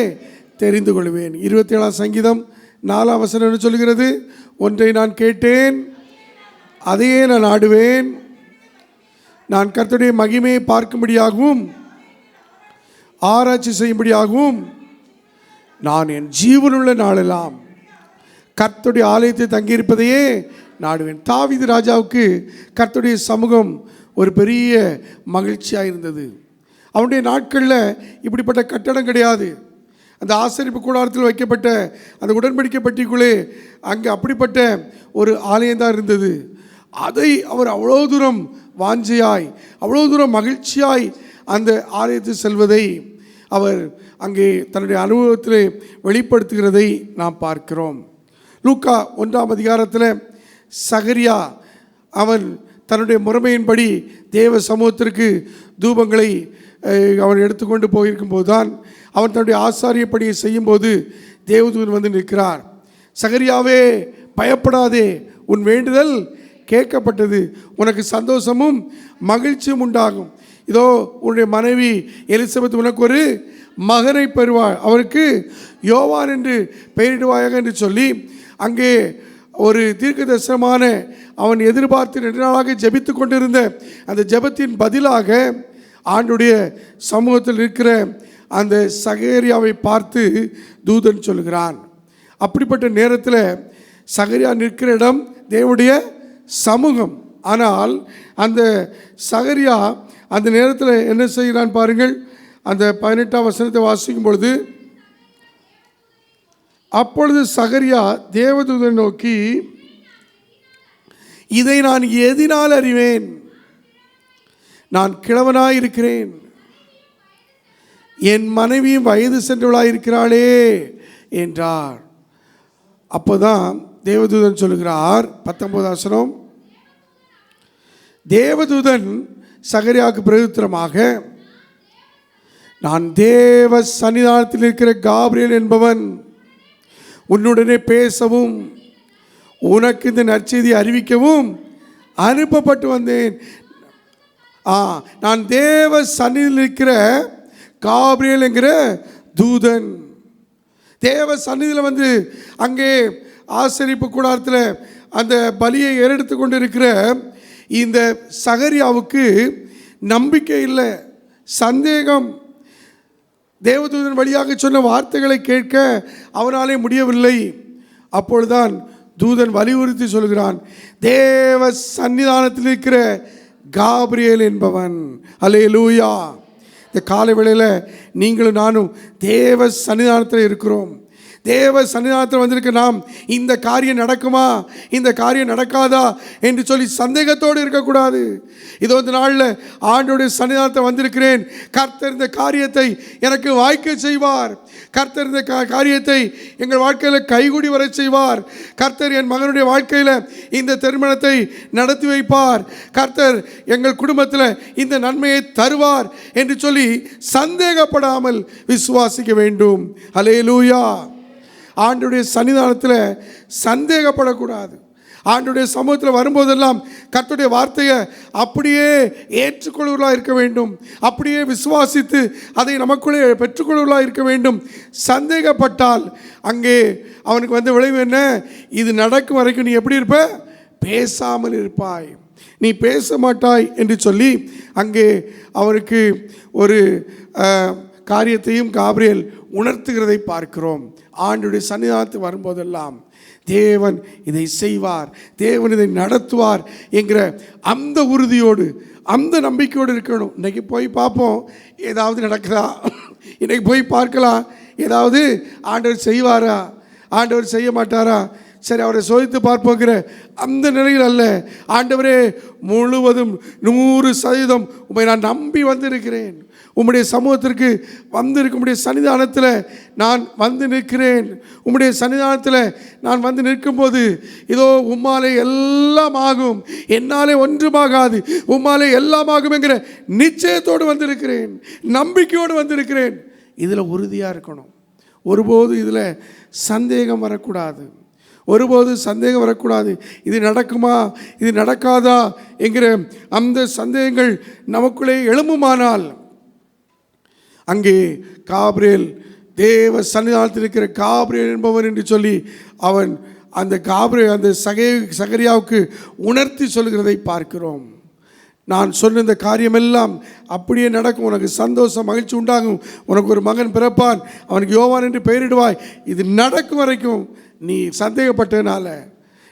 தெரிந்து கொள்வேன். 27ஆம் சங்கீதம் 4ஆம் வசனம் என்ன சொல்கிறது? ஒன்றை நான் கேட்டேன், அதையே நான் ஆடுவேன், நான் கர்த்தருடைய மகிமையை பார்க்கும்படியாகவும் ஆராய்ச்சி செய்யும்படியாகவும் நான் என் ஜீவனுள்ள நாளெல்லாம் கர்த்தருடைய ஆலயத்தை தங்கியிருப்பதையே நாடுவேன். தாவீது ராஜாவுக்கு கர்த்தருடைய சமூகம் ஒரு பெரிய மகிழ்ச்சியாக இருந்தது. அவனுடைய நாட்களில் இப்படிப்பட்ட கட்டடம் கிடையாது. அந்த ஆசரிப்பு கூடாரத்தில் வைக்கப்பட்ட அந்த உடன்படிக்கை பெட்டிக்குள்ளே அங்கே அப்படிப்பட்ட ஒரு ஆலயம்தான் இருந்தது. அதை அவர் அவ்வளோ தூரம் வாஞ்சையாய், அவ்வளோ தூரம் மகிழ்ச்சியாய் அந்த ஆலயத்தில் செல்வதை அவர் அங்கே தன்னுடைய அனுபவத்தில் வெளிப்படுத்துகிறதை நாம் பார்க்கிறோம். லூக்கா 1ஆம் அதிகாரத்தில் சகரியா அவன் தன்னுடைய முறைமையின்படி தேவ சமூகத்திற்கு தூபங்களை அவன் எடுத்துக்கொண்டு போயிருக்கும்போது தான் அவன் தன்னுடைய ஆசாரிய பணியை செய்யும்போது தேவதூதன் வந்து நிற்கிறார். சகரியாவே பயப்படாதே, உன் வேண்டுதல் கேட்கப்பட்டது, உனக்கு சந்தோஷமும் மகிழ்ச்சியும் உண்டாகும். இதோ உன்னுடைய மனைவி எலிசபெத் உனக்கு ஒரு மகனை பெறுவாள், அவருக்கு யோவான் என்று பெயரிடுவாயாக என்று சொல்லி அங்கே ஒரு தீர்க்க தரிசனமான அவன் எதிர்பார்த்து 2 நாளாக ஜெபித்து கொண்டிருந்த அந்த ஜெபத்தின் பதிலாக ஆண்டுடைய சமூகத்தில் இருக்கிற அந்த சகரியாவை பார்த்து தூதன் சொல்கிறான். அப்படிப்பட்ட நேரத்தில் சகரியா நிற்கிற இடம் தேவனுடைய சமூகம். ஆனால் அந்த சகரியா அந்த நேரத்தில் என்ன செய்கிறான் பாருங்கள். அந்த 18ஆம் வசனத்தை வாசிக்கும் பொழுது, அப்பொழுது சகரியா தேவதூதனை நோக்கி, இதை நான் எதினால் அறிவேன்? நான் கிழவனாயிருக்கிறேன், என் மனைவியும் வயது சென்றவளாயிருக்கிறாளே என்றார். அப்போதான் தேவதூதன் சொல்லுகிறார், 19 வசனம், தேவதூதன் சகரியாவுக்கு பிரதித்திரமாக, நான் தேவ சன்னிதானத்தில் இருக்கிற காபிரியேல் என்பவன் உன்னுடனே பேசவும் உனக்கு இந்த நற்செய்தியை அறிவிக்கவும் அனுப்பப்பட்டு வந்தேன். நான் தேவ சன்னிதியில் இருக்கிற காபிரியேல் என்கிற தூதன். தேவ சன்னிதியில் வந்து அங்கே ஆசரிப்பு கூடாரத்தில் அந்த பலியை ஏறெடுத்து கொண்டு இருக்கிற இந்த சகரியாவுக்கு நம்பிக்கை இல்லை, சந்தேகம். தேவதூதன் வழியாக சொன்ன வார்த்தைகளை கேட்க அவனாலே முடியவில்லை. அப்பொழுதுதான் தூதன் வலியுறுத்தி சொல்கிறான், தேவ சன்னிதானத்தில் இருக்கிற காபிரியேல் என்பவன். அல்லேலூயா. இந்த காலை வேளையில் நீங்களும் நானும் தேவ சன்னிதானத்தில் இருக்கிறோம். தேவ சன்னிதானத்தில் வந்திருக்க நாம் இந்த காரியம் நடக்குமா, இந்த காரியம் நடக்காதா என்று சொல்லி சந்தேகத்தோடு இருக்கக்கூடாது. இதோ இந்த நாளில் ஆண்டோடைய சன்னிதானத்தை வந்திருக்கிறேன், கர்த்தர் இந்த காரியத்தை எனக்கு வாய்க்க செய்வார், கர்த்தர் இந்த காரியத்தை எங்கள் வாழ்க்கையில் கைகூடி வர செய்வார், கர்த்தர் என் மகனுடைய வாழ்க்கையில் இந்த திருமணத்தை நடத்தி வைப்பார், கர்த்தர் எங்கள் குடும்பத்தில் இந்த நன்மையை தருவார் என்று சொல்லி சந்தேகப்படாமல் விசுவாசிக்க வேண்டும். அல்லேலூயா. ஆண்டுடைய சன்னிதானத்தில் சந்தேகப்படக்கூடாது. ஆண்டுடைய சமூகத்தில் வரும்போதெல்லாம் கர்த்தருடைய வார்த்தையை அப்படியே ஏற்றுக்கொள்வர்களாக இருக்க வேண்டும், அப்படியே விசுவாசித்து அதை நமக்குள்ளே பெற்றுக்கொள்வர்களாக இருக்க வேண்டும். சந்தேகப்பட்டால் அங்கே அவனுக்கு வந்து விளைவு என்ன? இது நடக்கும் வரைக்கும் நீ எப்படி இருப்ப? பேசாமல் இருப்பாய், நீ பேச மாட்டாய் என்று சொல்லி அங்கே அவருக்கு ஒரு காரியத்தையும் காபிரியேல் உணர்த்துகிறதை பார்க்கிறோம். ஆண்டுடைய சன்னிதானத்துக்கு வரும்போதெல்லாம் தேவன் இதை செய்வார், தேவன் இதை நடத்துவார் என்கிற அந்த உறுதியோடு அந்த நம்பிக்கையோடு இருக்கணும். இன்றைக்கி போய் பார்ப்போம், ஏதாவது நடக்குதா, இன்றைக்கி போய் பார்க்கலாம், ஏதாவது ஆண்டவர் செய்வாரா, ஆண்டவர் செய்ய மாட்டாரா, சரி அவரை சோதித்து பார்ப்போங்கிற அந்த நிலையில் அல்ல. ஆண்டவரே, முழுவதும் 100% உம்மை நான் நம்பி வந்திருக்கிறேன், உம்முடைய சமூகத்திற்கு வந்திருக்க, உம்முடைய சன்னிதானத்தில் நான் வந்து நிற்கிறேன், உம்முடைய சன்னிதானத்தில் நான் வந்து நிற்கும்போது இதோ உம்மாலே எல்லாம் ஆகும், என்னாலே ஒன்றுமாகாது, உம்மாலே எல்லாம் ஆகும் என்கிற நிச்சயத்தோடு வந்திருக்கிறேன், நம்பிக்கையோடு வந்திருக்கிறேன். இதில் உறுதியாக இருக்கணும். ஒருபோது இதில் சந்தேகம் வரக்கூடாது, ஒருபோது சந்தேகம் வரக்கூடாது. இது நடக்குமா, இது நடக்காதா என்கிற அந்த சந்தேகங்கள் நமக்குள்ளே எழும்புமானால் அங்கே காபிரியேல், தேவ சன்னிதானத்தில் இருக்கிற காபிரியேல் என்பவன் என்று சொல்லி அவன் அந்த காபிரியேல் அந்த சகரியாவுக்கு உணர்த்தி சொல்கிறதை பார்க்கிறோம். நான் சொன்ன இந்த காரியமெல்லாம் அப்படியே நடக்கும், உனக்கு சந்தோஷம் மகிழ்ச்சி உண்டாகும், உனக்கு ஒரு மகன் பிறப்பான், அவனுக்கு யோவான் என்று பெயரிடுவாய். இது நடக்கும் வரைக்கும் நீ சந்தேகப்பட்டதுனால,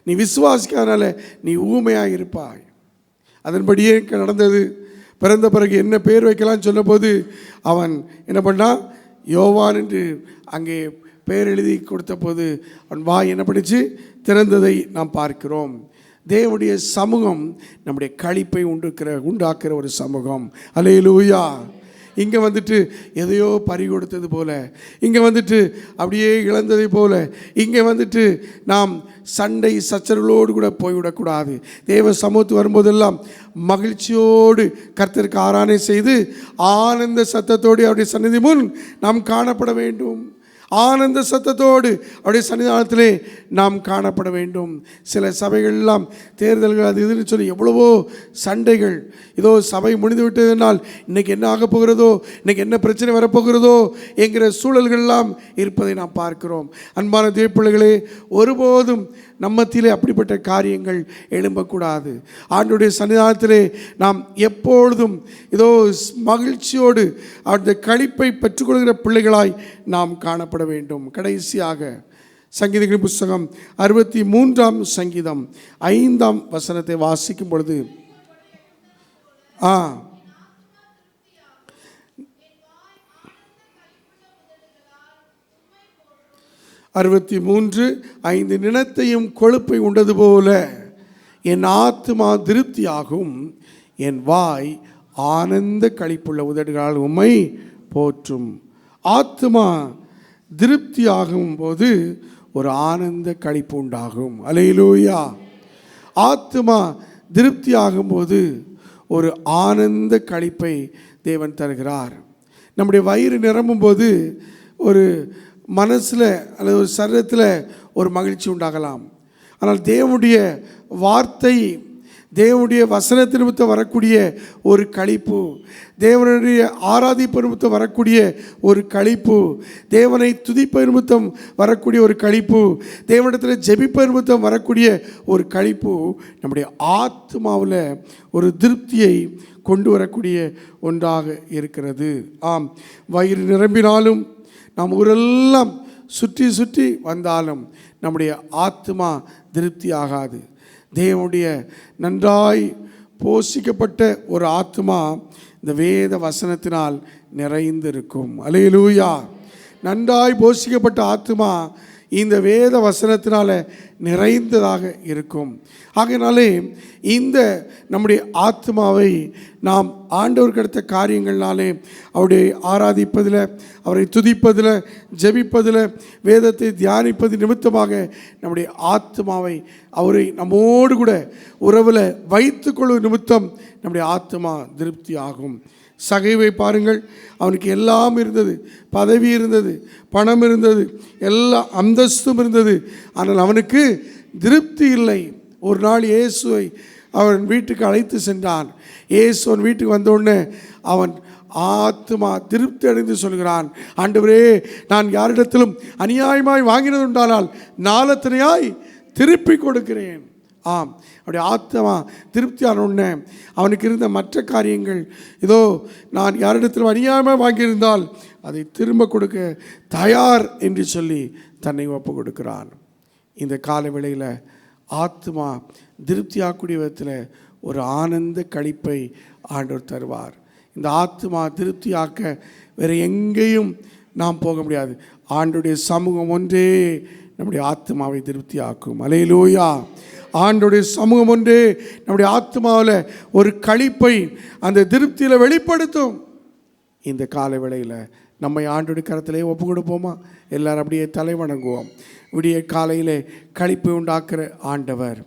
நீ விசுவாசிக்காதனால நீ ஊமையாக இருப்பாய். அதன்படியே நடந்தது. பிறந்த பிறகு என்ன பேர் வைக்கலான்னு சொன்னபோது அவன் என்ன பண்ணான்? யோவான் என்று அங்கே பெயர் எழுதி கொடுத்த போது அவன் வாய் என்ன பண்ணிச்சு? திறந்ததை நாம் பார்க்கிறோம். தேவனுடைய சமூகம் நம்முடைய களிப்பை உண்டாக்குற ஒரு சமூகம். அல்லேலூயா. இங்கே வந்துட்டு எதையோ பறி கொடுத்தது போல, இங்கே வந்துட்டு அப்படியே இழந்ததை போல, இங்கே வந்துட்டு நாம் சண்டை சச்சரவுகளோடு கூட போய்விடக்கூடாது. தேவ சமூகத்து வரும்போதெல்லாம் மகிழ்ச்சியோடு கர்த்தருக்கு ஆராதனை செய்து ஆனந்த சத்தத்தோடு அவருடைய சந்நிதி முன் நாம் காணப்பட வேண்டும். ஆனந்த சத்தத்தோடு அவருடைய சன்னிதானத்திலே நாம் காணப்பட வேண்டும். சில சபைகளெல்லாம் தேர்தல்கள் அது இதுன்னு சொல்லி எவ்வளவோ சண்டைகள். இதோ சபை முடிந்து விட்டதனால் இன்றைக்கி என்ன ஆகப் போகிறதோ, இன்றைக்கி என்ன பிரச்சனை வரப்போகிறதோ என்கிற சூழல்கள்லாம் இருப்பதை நாம் பார்க்கிறோம். அன்பான தேவப்பிள்ளைகளே, ஒருபோதும் நம்மத்திலே அப்படிப்பட்ட காரியங்கள் எழும்பக்கூடாது. ஆண்டவருடைய சன்னிதானத்திலே நாம் எப்பொழுதும் இதோ மகிழ்ச்சியோடு அந்த களிப்பை பெற்றுக்கொள்கிற பிள்ளைகளாய் நாம் காணப்பட வேண்டும். கடைசியாக சங்கீதங்களின் புஸ்தகம் 63ஆம் சங்கீதம் 5ஆம் வசனத்தை வாசிக்கும் பொழுது 63:5 நிலத்தையும் கொழுப்பை உண்டது போல என் ஆத்துமா திருப்தியாகும், என் வாய் ஆனந்த களிப்புள்ள உதடுகளால் உம்மை போற்றும். ஆத்துமா திருப்தியாகும் போது ஒரு ஆனந்த களிப்பு உண்டாகும். அல்லேலூயா. ஆத்துமா திருப்தி ஆகும்போது ஒரு ஆனந்த களிப்பை தேவன் தருகிறார். நம்முடைய வயிறு நிரம்பும் போது ஒரு மனசில் அல்லது ஒரு சரீரத்தில் ஒரு மகிழ்ச்சி உண்டாகலாம். ஆனால் தேவனுடைய வார்த்தை, தேவனுடைய வசனத்தின் நிமித்தம் வரக்கூடிய ஒரு களிப்பு, தேவனுடைய ஆராதிப்பு நிமித்தம் வரக்கூடிய ஒரு களிப்பு, தேவனை துதிப்ப நிமித்தம் வரக்கூடிய ஒரு களிப்பு, தேவனிடத்தில் ஜெபிப்ப நிமித்தம் வரக்கூடிய ஒரு களிப்பு நம்முடைய ஆத்மாவில் ஒரு திருப்தியை கொண்டு வரக்கூடிய ஒன்றாக இருக்கிறது. ஆம், வயிறு நிரம்பினாலும் நாம் ஊரெல்லாம் சுற்றி சுற்றி வந்தாலும் நம்முடைய ஆத்மா திருப்தி ஆகாது. தேவனுடைய நன்றாய் போஷிக்கப்பட்ட ஒரு ஆத்மா இந்த வேத வசனத்தினால் நிறைந்திருக்கும். அல்லேலூயா. நன்றாய் போஷிக்கப்பட்ட ஆத்மா இந்த வேத வசனத்தினால் நிறைந்ததாக இருக்கும். ஆகையினாலே இந்த நம்முடைய ஆத்மாவை நாம் ஆண்டவருக்கு அடுத்த காரியங்கள்னாலே அவருடைய ஆராதிப்பதில், அவரை துதிப்பதில், ஜெபிப்பதில், வேதத்தை தியானிப்பது நிமித்தமாக நம்முடைய ஆத்மாவை அவரை நம்மோடு கூட உறவில் வைத்துக்கொள்ளும் நிமித்தம் நம்முடைய ஆத்மா திருப்தி ஆகும். சகைவை பாருங்கள், அவனுக்கு எல்லாம் இருந்தது, பதவி இருந்தது, பணம் இருந்தது, எல்லா அந்தஸ்தும் இருந்தது. ஆனால் அவனுக்கு திருப்தி இல்லை. ஒரு நாள் இயேசுவை அவன் வீட்டுக்கு அழைத்து சென்றான். இயேசு அவன் வீட்டுக்கு வந்தோடனே அவன் ஆத்மா திருப்தி அடைந்து சொல்கிறான், ஆண்டவரே, நான் யாரிடத்திலும் அநியாயமாய் வாங்கினது உண்டானால் நாலத்தனையாய் திருப்பி கொடுக்கிறேன். ஆம், அவருடைய ஆத்மா திருப்தியான உடனே அவனுக்கு இருந்த மற்ற காரியங்கள், இதோ நான் யாரிடத்திலும் அநியாயமாக வாங்கியிருந்தால் அதை திரும்ப கொடுக்க தயார் என்று சொல்லி தன்னை ஒப்பு கொடுக்கிறான். இந்த கால வேளையில் ஆத்மா திருப்தியாகக்கூடிய விதத்தில் ஒரு ஆனந்த களிப்பை ஆண்டவர் தருவார். இந்த ஆத்மா திருப்தியாக்க வேறு எங்கேயும் நாம் போக முடியாது. ஆண்டவருடைய சமூகம் ஒன்றே நம்முடைய ஆத்மாவை திருப்தியாக்கும். அல்லேலூயா. ஆண்டவருடைய சமூகம் ஒன்றே நம்முடைய ஆத்மாவில் ஒரு களிப்பை அந்த திருப்தியில் வெளிப்படுத்தும். இந்த கால வேளையில் நம்மை ஆண்டவருடைய கரத்திலே ஒப்பு கொடுப்போமா? எல்லாரும் அப்படியே தலை வணங்குவோம். விடிய காலையிலே களிப்பை உண்டாக்குற ஆண்டவர்,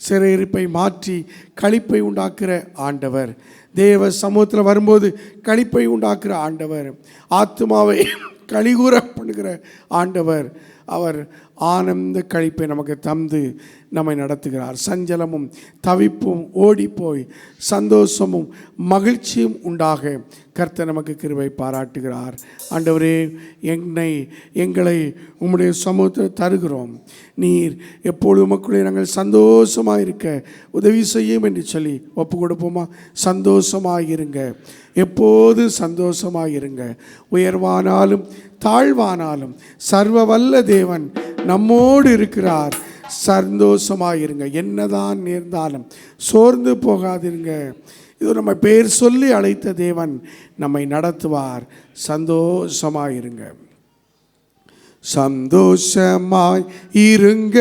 சிறையிருப்பை மாற்றி களிப்பை உண்டாக்குற ஆண்டவர், தேவ சமூகத்தில் வரும்போது களிப்பை உண்டாக்குற ஆண்டவர், ஆத்மாவை களிகூற பண்ணுகிற ஆண்டவர், அவர் ஆனந்த களிப்பை நமக்கு தந்து நம்மை நடத்துகிறார். சஞ்சலமும் தவிப்பும் ஓடிப்போய் சந்தோஷமும் மகிழ்ச்சியும் உண்டாக கர்த்தர் நமக்கு கிருபை பாராட்டுகிறார். ஆண்டவரே, எங்களை உம்முடைய சமூகத்தில் தருகிறோம். நீர் எப்பொழுது உமக்குள்ளே நாங்கள் சந்தோஷமாக இருக்க உதவி செய்யும் என்று சொல்லி ஒப்பு கொடுப்போமா? சந்தோஷமாக இருங்க, எப்போது சந்தோஷமாக இருங்க. உயர்வானாலும் தாழ்வானாலும் சர்வ வல்ல தேவன் நம்மோடு இருக்கிறார். சந்தோஷமாக இருங்க. என்னதான் நேர்ந்தாலும் சோர்ந்து போகாதிருங்க. இது நம்ம பேர் சொல்லி அழைத்த தேவன் நம்மை நடத்துவார். சந்தோஷமாக இருங்க, சந்தோஷமாய் இருங்க,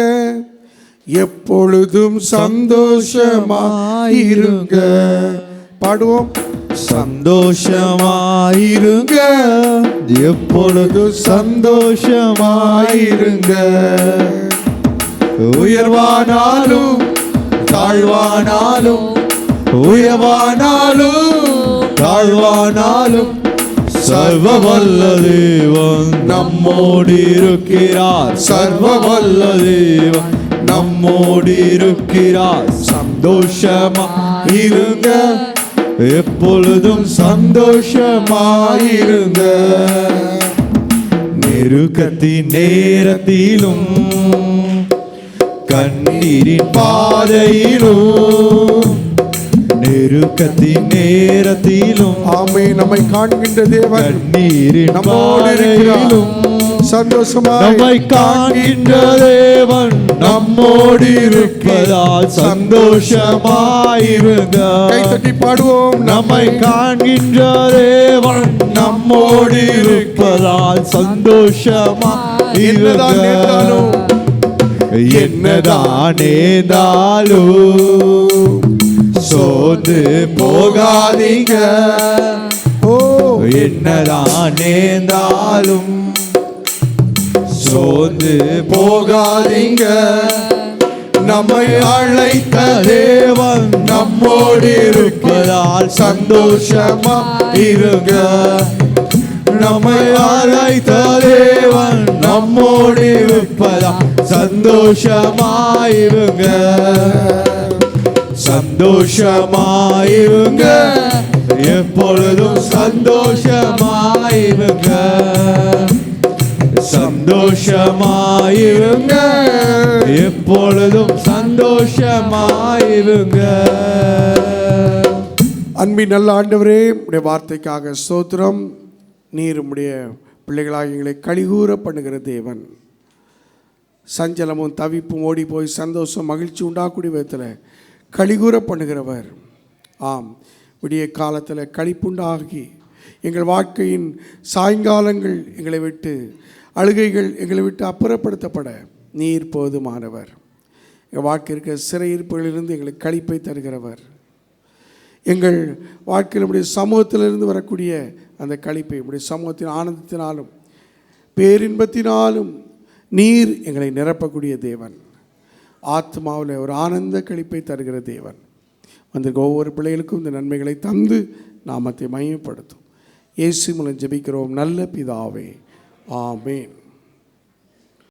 எப்பொழுதும் சந்தோஷமாய் இருங்க. பாடுவோம். சந்தோஷமாயிருங்க, எப்பொழுதும் சந்தோஷமாயிருங்க. உயர்வானாலும் தாழ்வானாலும், உயர்வானாலும் தாழ்வானாலும் சர்வ வல்ல தேவன் நம்மோடு இருக்கிறார். சர்வ வல்ல தேவன் நம்மோடு இருக்கிறார். சந்தோஷமாயிருங்க, எப்பொழுதும் சந்தோஷமாயிருங்க. நெருக்கத்தின் நேரத்திலும் கண்ணீரின் பாதையிலும், நெருக்கத்தின் நேரத்திலும் ஆமே, நம்மை காண்கின்ற தேவன் கண்ணீரின் பாதையிலும் சந்தோஷமாய் நம்மை காண்கின்ற தேவன் நம்மோடு இருப்பதால் சந்தோஷமாயிருங்க. கை தட்டி பாடுவோம். நம்மை காண்கின்ற தேவன் நம்மோடு இருப்பதால் சந்தோஷமாயிருங்க. என்னதான் நேர்ந்தாலும் சோர்ந்து போகாதீங்க. ஓ, என்னதான் நேர்ந்தாலும் சோர்ந்து போகாதீங்க. நம்மை அழைத்த தேவன் நம்மோடு இருப்பதால் சந்தோஷமா இருங்க. நம்மை அழைத்த தேவன் நம்மோடு இருப்பதால் சந்தோஷமாயிருங்க. சந்தோஷமாயிருங்க, எப்பொழுதும் சந்தோஷமாயிருங்க. சந்தோஷமாயிருங்க, எப்பொழுதும் சந்தோஷமாயிருங்க. அன்பின் நல்ல ஆண்டவரே, உடைய வார்த்தைக்காக ஸ்தோத்திரம். நீர் உம்முடைய பிள்ளைகளாக எங்களை கழிகூற பண்ணுகிற தேவன். சஞ்சலமும் தவிப்பும் ஓடி போய் சந்தோஷம் மகிழ்ச்சி உண்டாக்கூடிய விதத்தில் கழிகூற பண்ணுகிறவர். ஆம், விடிய காலத்தில் களிப்புண்டாகி எங்கள் வாழ்க்கையின் சாயங்காலங்கள் எங்களை விட்டு, அழுகைகள் எங்களை விட்டு அப்புறப்படுத்தப்பட நீர் போதுமானவர். எங்கள் வாழ்க்கை இருக்கிற சிறையிருப்புகளிலிருந்து எங்களுக்கு களிப்பை தருகிறவர். எங்கள் வாழ்க்கையில் நம்முடைய சமூகத்திலிருந்து வரக்கூடிய அந்த களிப்பை நம்முடைய சமூகத்தின் ஆனந்தத்தினாலும் பேரின்பத்தினாலும் நீர் எங்களை நிரப்பக்கூடிய தேவன். ஆத்மாவில் ஒரு ஆனந்த களிப்பை தருகிற தேவன். வந்திருக்க ஒவ்வொரு பிள்ளைகளுக்கும் இந்த நன்மைகளை தந்து நாமத்தை மையப்படுத்தும். இயேசு மூலம் ஜெபிக்கிறோம் நல்ல பிதாவே, ஆமென்.